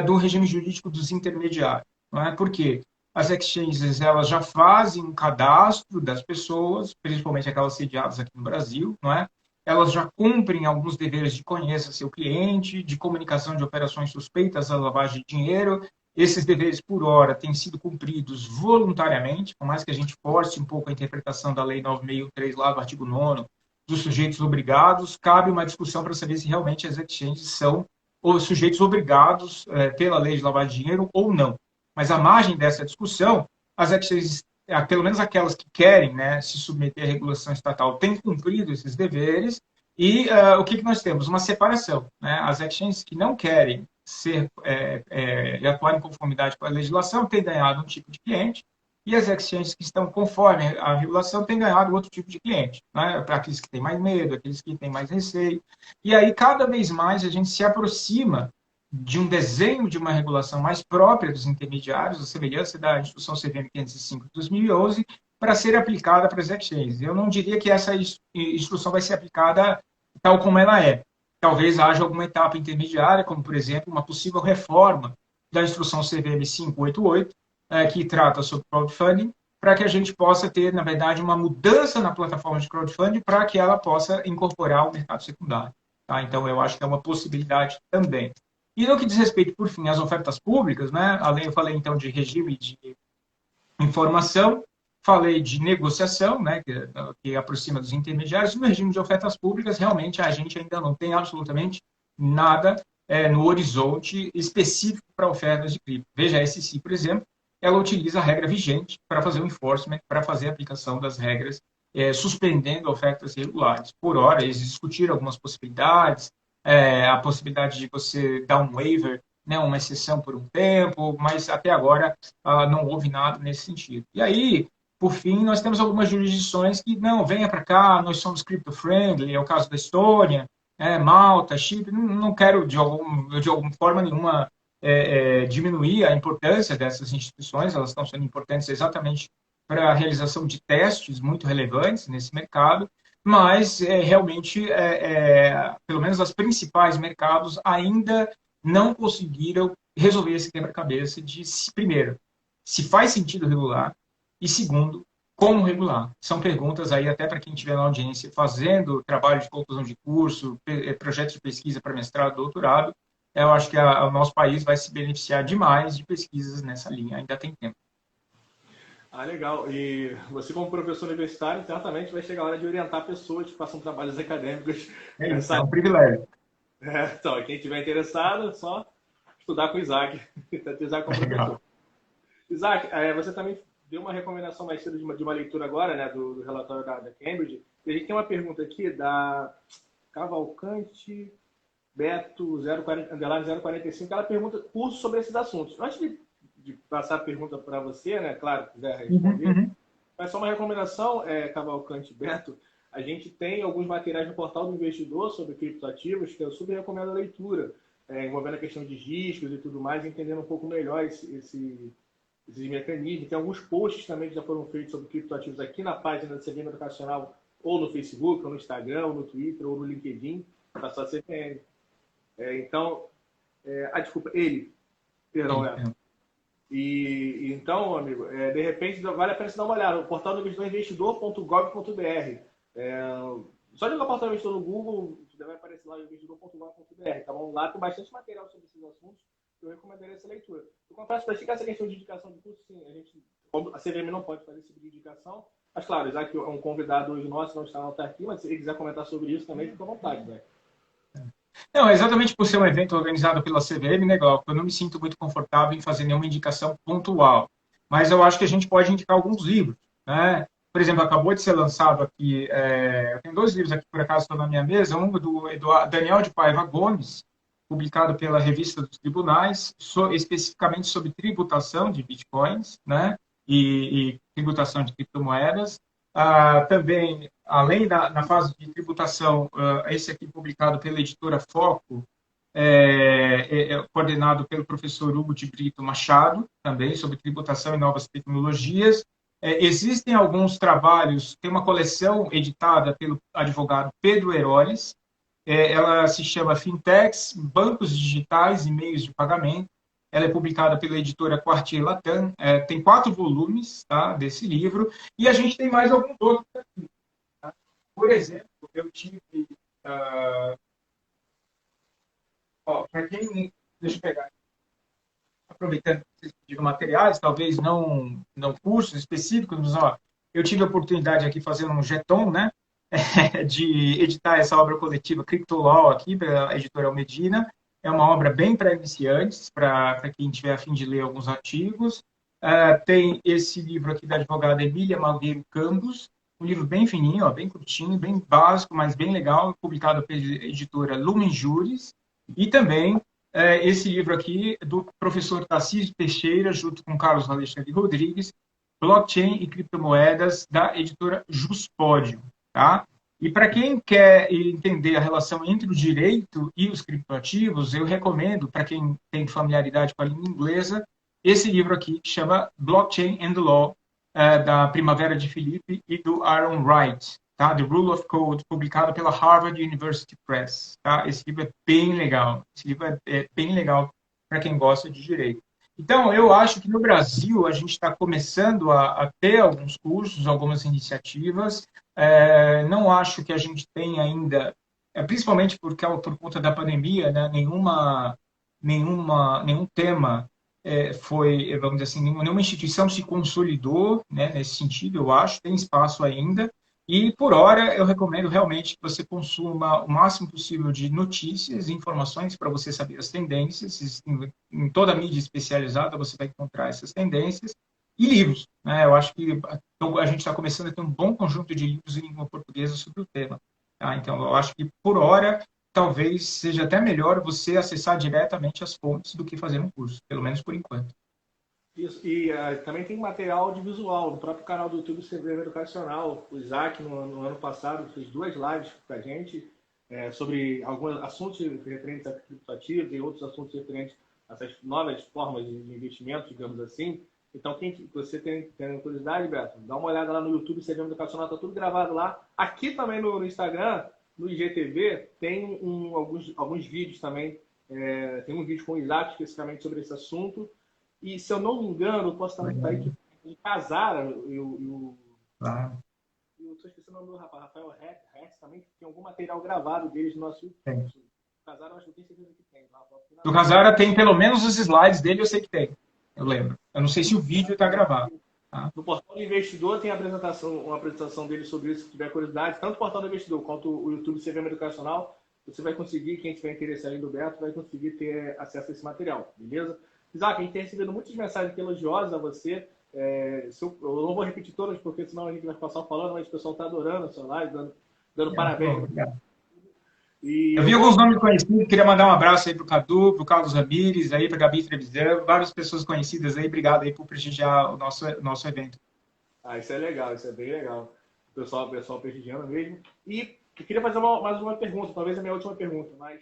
do regime jurídico dos intermediários. Não é? Por quê? As exchanges elas já fazem um cadastro das pessoas, principalmente aquelas sediadas aqui no Brasil, não é? Elas já cumprem alguns deveres de conheça seu cliente, de comunicação de operações suspeitas à lavagem de dinheiro. Esses deveres, por hora, têm sido cumpridos voluntariamente, por mais que a gente force um pouco a interpretação da Lei 9.613, lá do artigo 9º, dos sujeitos obrigados, cabe uma discussão para saber se realmente as exchanges são os sujeitos obrigados pela lei de lavagem de dinheiro ou não. Mas à margem dessa discussão, as exchanges, pelo menos aquelas que querem, né, se submeter à regulação estatal, têm cumprido esses deveres. E o que nós temos? Uma separação. Né? As exchanges que não querem atuar em conformidade com a legislação têm ganhado um tipo de cliente, e as exchanges que estão conforme a regulação têm ganhado outro tipo de cliente, né? Para aqueles que têm mais medo, aqueles que têm mais receio. E aí, cada vez mais, a gente se aproxima de um desenho de uma regulação mais própria dos intermediários, a semelhança da Instrução CVM 505 de 2011, para ser aplicada para as exchanges. Eu não diria que essa instrução vai ser aplicada tal como ela é. Talvez haja alguma etapa intermediária, como, por exemplo, uma possível reforma da Instrução CVM 588, que trata sobre crowdfunding, para que a gente possa ter, na verdade, uma mudança na plataforma de crowdfunding para que ela possa incorporar o mercado secundário. Tá? Então, eu acho que é uma possibilidade também. E no que diz respeito, por fim, às ofertas públicas, né? Além, eu falei, então, de regime de informação, falei de negociação, né, que aproxima dos intermediários. No regime de ofertas públicas, realmente, a gente ainda não tem absolutamente nada no horizonte específico para ofertas de cripto. Veja, a SEC, por exemplo, ela utiliza a regra vigente para fazer o enforcement, para fazer a aplicação das regras, suspendendo ofertas regulares. Por hora, eles discutiram algumas possibilidades, a possibilidade de você dar um waiver, né, uma exceção por um tempo, mas até agora não houve nada nesse sentido. E aí, por fim, nós temos algumas jurisdições que, não, venha para cá, nós somos crypto-friendly, é o caso da Estônia, Malta, Chipre, não quero de alguma forma nenhuma diminuir a importância dessas instituições, elas estão sendo importantes exatamente para a realização de testes muito relevantes nesse mercado, mas realmente, pelo menos os principais mercados ainda não conseguiram resolver esse quebra-cabeça de, primeiro, se faz sentido regular, e segundo, como regular. São perguntas aí até para quem estiver na audiência fazendo trabalho de conclusão de curso, projetos de pesquisa para mestrado, doutorado. Eu acho que o nosso país vai se beneficiar demais de pesquisas nessa linha, ainda tem tempo. Ah, legal. E você, como professor universitário, certamente vai chegar a hora de orientar pessoas que façam trabalhos acadêmicos. Isso, é um privilégio. Então, quem estiver interessado, é só estudar com o Isaac. Isaac como professor. Isaac, você também deu uma recomendação mais cedo de uma leitura agora, né, do relatório da Cambridge. E a gente tem uma pergunta aqui da Cavalcante Beto 045, ela pergunta curso sobre esses assuntos. Antes de passar a pergunta para você, né, claro, se quiser responder, mas só uma recomendação, Cavalcante Beto, a gente tem alguns materiais no portal do investidor sobre criptoativos que eu super recomendo a leitura, envolvendo a questão de riscos e tudo mais, entendendo um pouco melhor esses mecanismos. Tem alguns posts também que já foram feitos sobre criptoativos aqui na página do CVM Educacional, ou no Facebook, ou no Instagram, ou no Twitter, ou no LinkedIn, da sua CPM. Desculpa, perdão, Então, amigo, de repente vale a pena você dar uma olhada. O portal do investidor.gov.br. Só jogar o portal do investidor no Google, vai aparecer lá investidor.gov.br. Tá bom? Lá tem bastante material sobre esses assuntos. Eu recomendaria essa leitura. Eu confesso para ti que essa questão de indicação de curso, sim, a CVM não pode fazer esse tipo de indicação. Mas, claro, já que é um convidado hoje nosso, não está aqui, mas se ele quiser comentar sobre isso também, fica à vontade, né? Não, exatamente por ser um evento organizado pela CVM, né, Glauco, eu não me sinto muito confortável em fazer nenhuma indicação pontual. Mas eu acho que a gente pode indicar alguns livros, né? Por exemplo, acabou de ser lançado aqui, eu tenho 2 livros aqui, por acaso, estão na minha mesa, um do Daniel de Paiva Gomes, publicado pela Revista dos Tribunais, especificamente sobre tributação de bitcoins, né? E tributação de criptomoedas. Também, além na fase de tributação, esse aqui publicado pela editora Foco, coordenado pelo professor Hugo de Brito Machado, também sobre tributação e novas tecnologias. Existem alguns trabalhos, tem uma coleção editada pelo advogado Pedro Heroles, ela se chama Fintechs, Bancos Digitais e Meios de Pagamento. Ela é publicada pela editora Quartier Latam, tem 4 volumes, tá, desse livro, e a gente tem mais alguns outros aqui. Tá? Por exemplo, eu tive... para quem... Deixa eu pegar. Aproveitando que vocês pediram materiais, talvez não cursos específicos, mas eu tive a oportunidade aqui fazendo um jeton, né, de editar essa obra coletiva CryptoLaw aqui pela editora Medina. É uma obra bem para iniciantes, para quem tiver a fim de ler alguns artigos. Tem esse livro aqui da advogada Emília Malgueiro Campos, um livro bem fininho, bem curtinho, bem básico, mas bem legal, publicado pela editora Lumen Juris. E também esse livro aqui do professor Tarcísio Teixeira, junto com Carlos Alexandre Rodrigues, Blockchain e Criptomoedas, da editora Juspódio. Tá? E para quem quer entender a relação entre o direito e os criptoativos, eu recomendo, para quem tem familiaridade com a língua inglesa, esse livro aqui, que chama Blockchain and the Law, da Primavera de Felipe e do Aaron Wright, tá? The Rule of Code, publicado pela Harvard University Press. Tá? Esse livro é bem legal. Esse livro é bem legal para quem gosta de direito. Então, eu acho que no Brasil a gente está começando a ter alguns cursos, algumas iniciativas. Não acho que a gente tem ainda, principalmente por conta da pandemia, né, nenhum tema foi, vamos dizer assim, nenhuma instituição se consolidou, né, nesse sentido, eu acho, tem espaço ainda. E, por hora, eu recomendo realmente que você consuma o máximo possível de notícias e informações para você saber as tendências. Em toda a mídia especializada você vai encontrar essas tendências. E livros, né? Eu acho que a gente está começando a ter um bom conjunto de livros em língua portuguesa sobre o tema. Tá? Então, eu acho que, por hora, talvez seja até melhor você acessar diretamente as fontes do que fazer um curso, pelo menos por enquanto. Isso, e também tem material audiovisual no próprio canal do YouTube CVM Educacional. O Isaac, no ano passado, fez 2 lives com a gente sobre alguns assuntos referentes a criptoativos e outros assuntos referentes a essas novas formas de investimento, digamos assim. Então, quem você tem curiosidade, Beto, dá uma olhada lá no YouTube CVM Educacional, está tudo gravado lá. Aqui também no Instagram, no IGTV, tem alguns vídeos também. Tem um vídeo com o Isaac especificamente sobre esse assunto. E, se eu não me engano, eu posso também estar aí de Casara e o... Eu estou esquecendo o nome do rapaz, Rafael Hess também, que tem algum material gravado deles no nosso YouTube. Casara, eu acho que eu tenho certeza que tem. Do Casara tem pelo menos os slides dele, eu sei que tem. Eu lembro. Eu não sei se o vídeo está gravado. Tá? No Portal do Investidor tem uma apresentação dele sobre isso, se tiver curiosidade. Tanto o Portal do Investidor quanto o YouTube CVM Educacional, você vai conseguir, quem tiver interesse aí do Beto, vai conseguir ter acesso a esse material, beleza? Isaac, a gente tem recebido muitas mensagens elogiosas a você. Eu não vou repetir todas, porque senão a gente vai ficar só falando, mas o pessoal está adorando a sua live, dando parabéns. Eu vi alguns nomes conhecidos, queria mandar um abraço aí para o Cadu, para o Carlos Ramires, para a Gabi Trevisan, várias pessoas conhecidas aí. Obrigado aí por prestigiar o nosso evento. Isso é legal, isso é bem legal. O pessoal prestigiando mesmo. E eu queria fazer mais uma pergunta, talvez a minha última pergunta, mas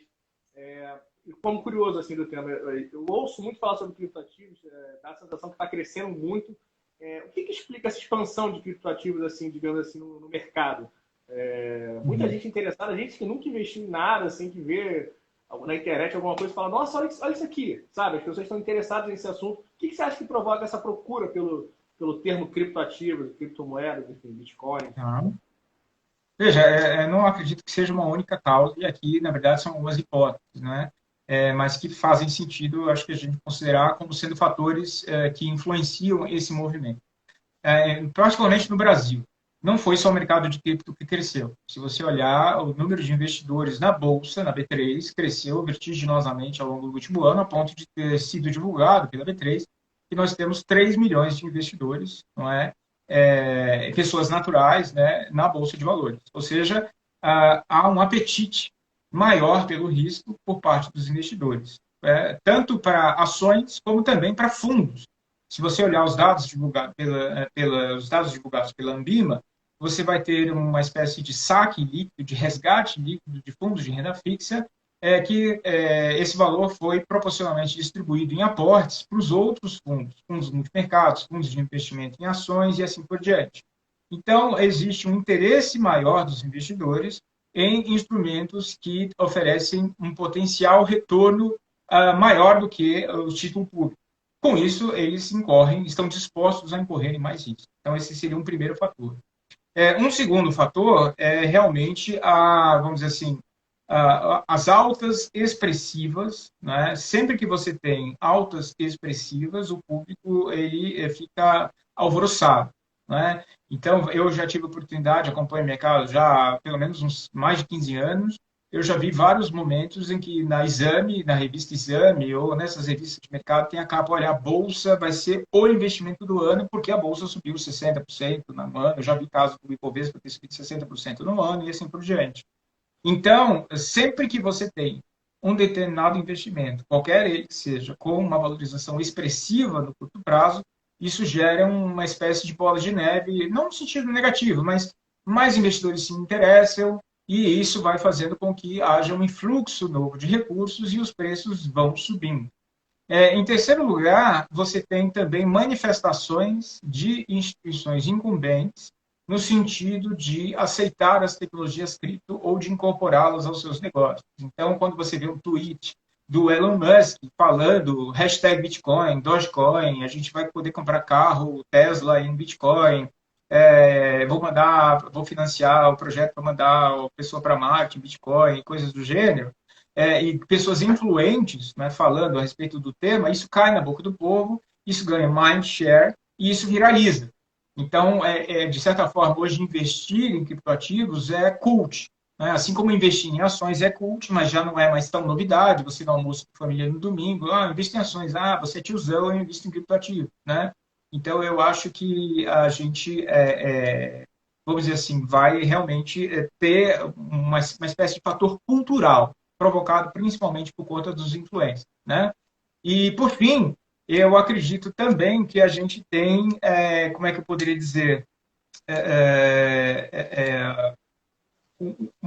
como curioso assim do tema, eu ouço muito falar sobre criptoativos, dá a sensação que está crescendo muito. O que explica essa expansão de criptoativos, assim, digamos assim, no mercado? Muita gente interessada, gente que nunca investiu em nada, assim, que vê na internet alguma coisa e fala, nossa, olha isso aqui, sabe? As pessoas estão interessadas nesse assunto. O que você acha que provoca essa procura pelo termo criptoativos, criptomoedas, enfim, Bitcoin? Tá. Veja, não acredito que seja uma única causa, e aqui, na verdade, são algumas hipóteses, né? Mas que fazem sentido, acho que a gente considerar como sendo fatores que influenciam esse movimento. Particularmente no Brasil. Não foi só o mercado de cripto que cresceu. Se você olhar, o número de investidores na Bolsa, na B3, cresceu vertiginosamente ao longo do último ano, a ponto de ter sido divulgado pela B3 que nós temos 3 milhões de investidores, não é? Pessoas naturais, né, na Bolsa de Valores. Ou seja, há um apetite maior pelo risco por parte dos investidores, tanto para ações como também para fundos. Se você olhar os dados divulgados pela Ambima, você vai ter uma espécie de saque líquido, de resgate líquido de fundos de renda fixa, esse valor foi proporcionalmente distribuído em aportes para os outros fundos, fundos multimercados, fundos de investimento em ações e assim por diante. Então, existe um interesse maior dos investidores em instrumentos que oferecem um potencial retorno maior do que o título público. Com isso, eles estão dispostos a incorrerem mais risco. Então, esse seria um primeiro fator. Um segundo fator é realmente, vamos dizer assim, as altas expressivas, né? Sempre que você tem altas expressivas, o público ele fica alvoroçado, né? Então, eu já tive a oportunidade, acompanho o mercado já há pelo menos uns mais de 15 anos, eu já vi vários momentos em que na revista Exame, ou nessas revistas de mercado, tem a capa, olha, a Bolsa vai ser o investimento do ano, porque a Bolsa subiu 60% no ano, eu já vi casos do Ibovespa ter subido 60% no ano, e assim por diante. Então, sempre que você tem um determinado investimento, qualquer ele que seja, com uma valorização expressiva no curto prazo, isso gera uma espécie de bola de neve, não no sentido negativo, mas mais investidores se interessam e isso vai fazendo com que haja um influxo novo de recursos e os preços vão subindo. Em terceiro lugar, você tem também manifestações de instituições incumbentes no sentido de aceitar as tecnologias cripto ou de incorporá-las aos seus negócios. Então, quando você vê um tweet do Elon Musk falando hashtag Bitcoin, Dogecoin, a gente vai poder comprar carro Tesla em Bitcoin, vou financiar o projeto para mandar a pessoa para Marte em Bitcoin, coisas do gênero, e pessoas influentes, né, falando a respeito do tema, isso cai na boca do povo, isso ganha mind share e isso viraliza. Então, de certa forma, hoje investir em criptoativos é cult. Né? Assim como investir em ações é cult, mas já não é mais tão novidade. Você dá almoço com a família no domingo, investe em ações, você é tiozão, eu invisto em criptoativo. Né? Então, eu acho que a gente, vamos dizer assim, vai realmente ter uma espécie de fator cultural, provocado principalmente por conta dos influencers. Né? E, por fim, eu acredito também que a gente tem, como é que eu poderia dizer,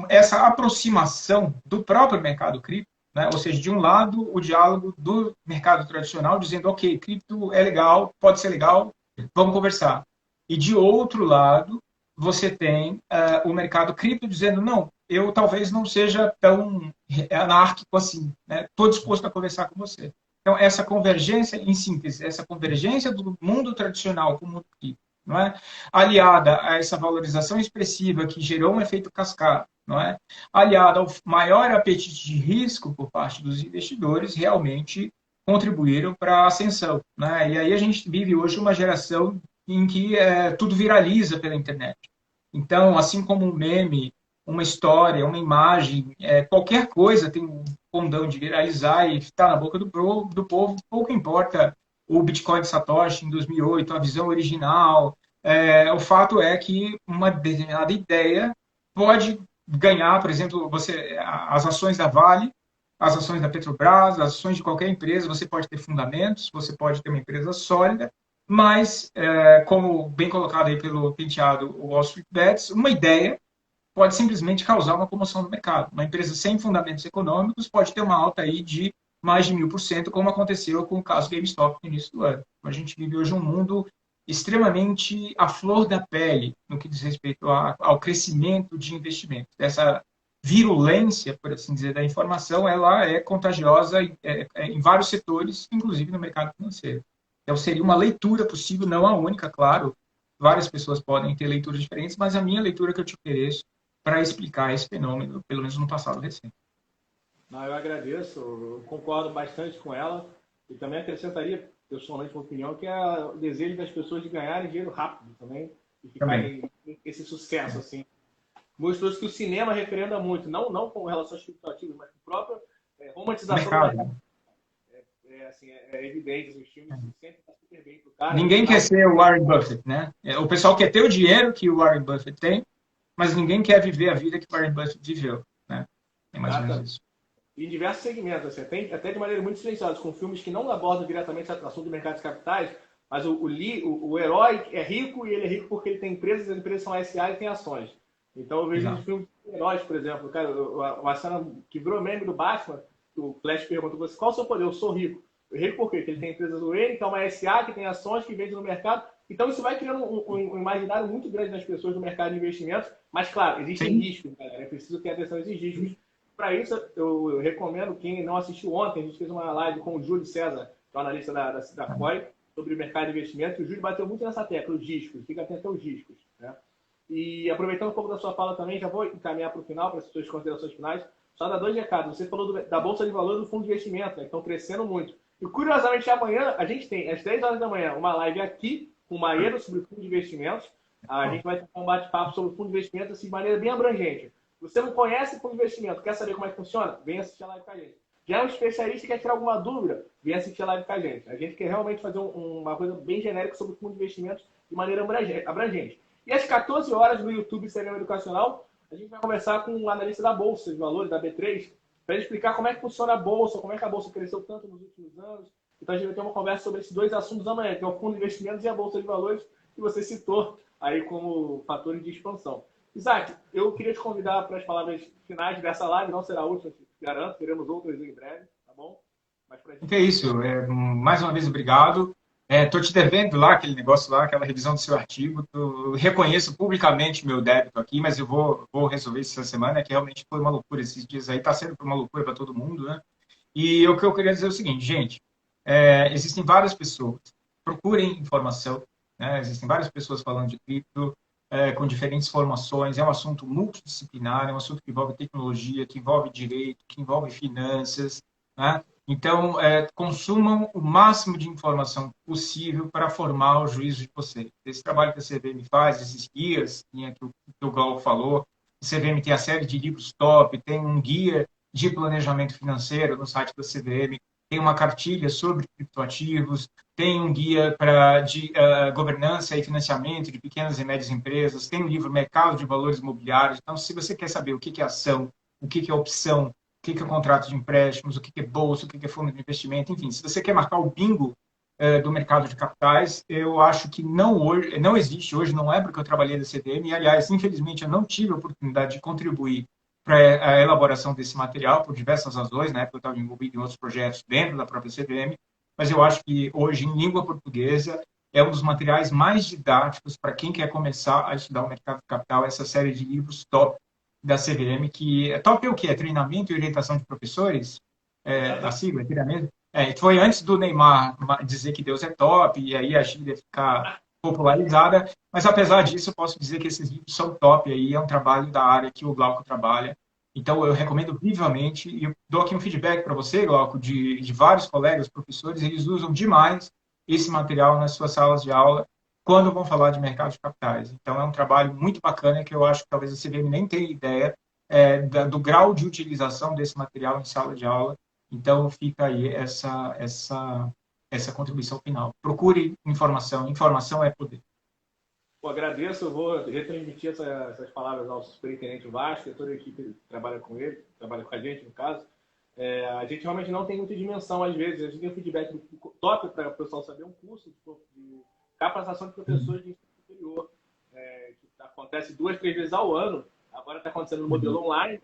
essa aproximação do próprio mercado cripto, né? Ou seja, de um lado, o diálogo do mercado tradicional, dizendo, ok, cripto é legal, pode ser legal, vamos conversar. E, de outro lado, você tem o mercado cripto dizendo, não, eu talvez não seja tão anárquico assim, né? Estou disposto a conversar com você. Então, essa convergência, em síntese, essa convergência do mundo tradicional com o mundo cripto, não é? Aliada a essa valorização expressiva que gerou um efeito cascata, não é? Aliada ao maior apetite de risco por parte dos investidores, realmente contribuíram para a ascensão. Né? E aí a gente vive hoje uma geração em que tudo viraliza pela internet. Então, assim como um meme, uma história, uma imagem, qualquer coisa tem um condão de viralizar e estar na boca do povo, pouco importa o Bitcoin de Satoshi em 2008, a visão original. O fato é que uma determinada ideia pode ganhar, por exemplo, as ações da Vale, as ações da Petrobras, as ações de qualquer empresa, você pode ter fundamentos, você pode ter uma empresa sólida, mas, como bem colocado aí pelo penteado Wall Street Bets, uma ideia pode simplesmente causar uma comoção no mercado. Uma empresa sem fundamentos econômicos pode ter uma alta aí de mais de 1000%, como aconteceu com o caso GameStop no início do ano. A gente vive hoje um mundo extremamente à flor da pele no que diz respeito ao crescimento de investimentos. virulência, por assim dizer, da informação, ela é contagiosa em vários setores, inclusive no mercado financeiro. Então, seria uma leitura possível, não a única, claro. Várias pessoas podem ter leituras diferentes, mas a minha leitura que eu te ofereço para explicar esse fenômeno, pelo menos no passado recente. Não, eu agradeço, eu concordo bastante com ela e também acrescentaria, pessoalmente, uma opinião, que é o desejo das pessoas de ganharem dinheiro rápido também e Também. ficarem esse sucesso, assim. Mostrou que o cinema referenda muito, não com relação aos criptoativos, mas com a própria O romantização do mercado, mercado. né? Assim, evidente, os filmes sempre estão super bem pro cara, no Ninguém quer final. ser o Warren Buffett, né? O pessoal quer ter o dinheiro que o Warren Buffett tem, mas ninguém quer viver a vida que o Warren Buffett viveu, né? É mais ou menos Exatamente. isso. E em diversos segmentos, assim, até de maneira muito silenciosa, com filmes que não abordam diretamente o assunto do mercado de capitais, mas o herói é rico e ele é rico porque ele tem empresas, as empresas são SA e tem ações. Então eu vejo nos Exato. filmes de heróis, por exemplo, cara, uma cena que virou meme do Batman, o Flash pergunta você, qual é o seu poder? Eu sou rico. Rico por quê? Porque ele tem empresas do N, que é uma SA, que tem ações que vende no mercado. Então isso vai criando um imaginário muito grande nas pessoas do mercado de investimentos. Mas, claro, existem Sim. riscos, galera. É preciso ter atenção a esses riscos. Para isso, eu recomendo, quem não assistiu ontem, a gente fez uma live com o Júlio César, que é o analista da COI, sobre o mercado de investimento. E o Júlio bateu muito nessa tecla, os riscos. Fica atento aos riscos. Né? E aproveitando um pouco da sua fala também, já vou encaminhar para o final, para as suas considerações finais. Só dar dois recados. Você falou da Bolsa de Valores e do Fundo de Investimento, né, que estão crescendo muito. E curiosamente, amanhã a gente tem, às 10 horas da manhã, uma live aqui com o Maieiro sobre o Fundo de Investimentos. A gente vai ter um bate-papo sobre o Fundo de Investimentos assim, de maneira bem abrangente. Você não conhece o Fundo de Investimento, quer saber como é que funciona? Vem assistir a live com a gente. Já é um especialista e quer tirar alguma dúvida? Vem assistir a live com a gente. A gente quer realmente fazer uma coisa bem genérica sobre o Fundo de Investimentos de maneira abrangente. E às 14 horas no YouTube Cinema Educacional, a gente vai conversar com um analista da Bolsa de Valores, da B3, para ele explicar como é que funciona a Bolsa, como é que a Bolsa cresceu tanto nos últimos anos. Então a gente vai ter uma conversa sobre esses dois assuntos amanhã, que é o Fundo de Investimentos e a Bolsa de Valores, que você citou aí como fatores de expansão. Isaac, eu queria te convidar para as palavras finais dessa live, não será a última, garanto, teremos outras em breve, tá bom? Mas pra gente... É isso. Mais uma vez, obrigado. Estou te devendo lá aquele negócio lá, aquela revisão do seu artigo. Eu reconheço publicamente meu débito aqui, mas eu vou resolver isso essa semana, que realmente foi uma loucura esses dias aí. Está sendo uma loucura para todo mundo, né? E o que eu queria dizer é o seguinte, gente, existem várias pessoas, procurem informação, né? Existem várias pessoas falando de cripto, com diferentes formações, é um assunto multidisciplinar, é um assunto que envolve tecnologia, que envolve direito, que envolve finanças, né? Então, consumam o máximo de informação possível para formar o juízo de vocês. Esse trabalho que a CVM faz, esses guias que o Glauco falou, a CVM tem a série de livros top, tem um guia de planejamento financeiro no site da CVM, tem uma cartilha sobre criptoativos, tem um guia de governança e financiamento de pequenas e médias empresas, tem um livro Mercado de Valores Imobiliários. Então, se você quer saber o que é ação, o que é opção, o que é contrato de empréstimos, o que é bolsa, o que é fundo de investimento, enfim, se você quer marcar o bingo do mercado de capitais, eu acho que não existe hoje, não é porque eu trabalhei na CVM, e, aliás, infelizmente, eu não tive a oportunidade de contribuir para a elaboração desse material, por diversas razões, na época eu estava envolvido em outros projetos dentro da própria CVM, mas eu acho que hoje, em língua portuguesa, é um dos materiais mais didáticos para quem quer começar a estudar o mercado de capital, essa série de livros top da CVM, que top é o quê? É treinamento e orientação de professores? A sigla, é treinamento? Foi antes do Neymar dizer que Deus é top, e aí a Chile ia ficar popularizada, mas apesar disso, eu posso dizer que esses livros são top aí, é um trabalho da área que o Glauco trabalha. Então, eu recomendo vivamente, e eu dou aqui um feedback para você, Glauco, de vários colegas, professores, eles usam demais esse material nas suas salas de aula quando vão falar de mercado de capitais. Então, é um trabalho muito bacana que eu acho que talvez a CVM nem tenha ideia do grau de utilização desse material em sala de aula. Então, fica aí essa contribuição final. Procure informação. Informação é poder. Pô, agradeço, eu vou retransmitir essas palavras ao superintendente Vasco e a toda a equipe que trabalha com ele, trabalha com a gente, no caso. A gente realmente não tem muita dimensão, às vezes. A gente tem um feedback top para o pessoal saber um curso de capacitação de professores de ensino superior, que acontece 2, 3 vezes ao ano. Agora está acontecendo no modelo online.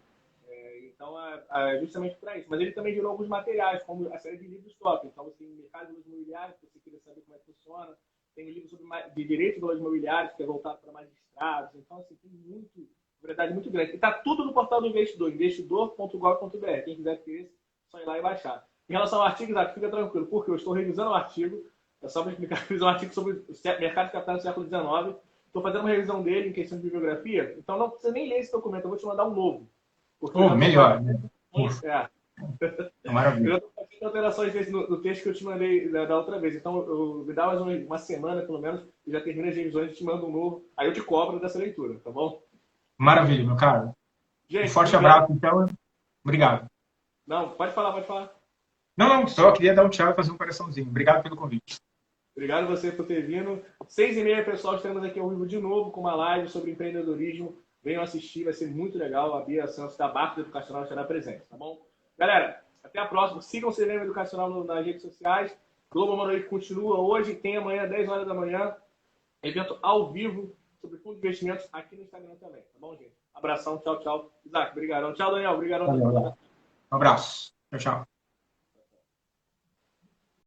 Então, é justamente para isso. Mas ele também gerou alguns materiais, como a série de livros top. Então, você tem mercado de imobiliários, se você queria saber como é que funciona. Tem um livro de direito de valores imobiliários, que é voltado para magistrados. Então, assim, tem muito Verdade muito grande. E está tudo no portal do investidor, investidor.gov.br. Quem quiser ter esse, é só ir lá e baixar. Em relação ao artigo, Isaac, fica tranquilo, porque eu estou revisando o artigo. É só para explicar, fiz um artigo sobre o mercado de capitais do século XIX. Estou fazendo uma revisão dele em questão de bibliografia. Então não precisa nem ler esse documento, eu vou te mandar um novo. Melhor. Maravilha. Eu já estou fazendo alterações no texto que eu te mandei da outra vez. Então, me dá mais uma semana, pelo menos, e já termina as revisões e te mando um novo. Aí eu te cobro dessa leitura, tá bom? Maravilha, meu caro. Gente, um forte abraço, então. Obrigado. Não, pode falar, pode falar. Não, só queria dar um tchau e fazer um coraçãozinho. Obrigado pelo convite. Obrigado a você por ter vindo. 6h30, pessoal, estaremos aqui ao vivo de novo com uma live sobre empreendedorismo. Venham assistir, vai ser muito legal. A Bia Santos da Barca Educacional estará presente, tá bom? Galera, até a próxima. Sigam o CVM Educacional nas redes sociais. Globo Manoel continua hoje, tem amanhã, 10 horas da manhã, evento ao vivo sobre fundos de investimentos aqui no Instagram também, tá bom, gente? Abração, tchau, tchau. Isaac, obrigadão. Tchau, Daniel, obrigadão. Um abraço. Tchau, tchau.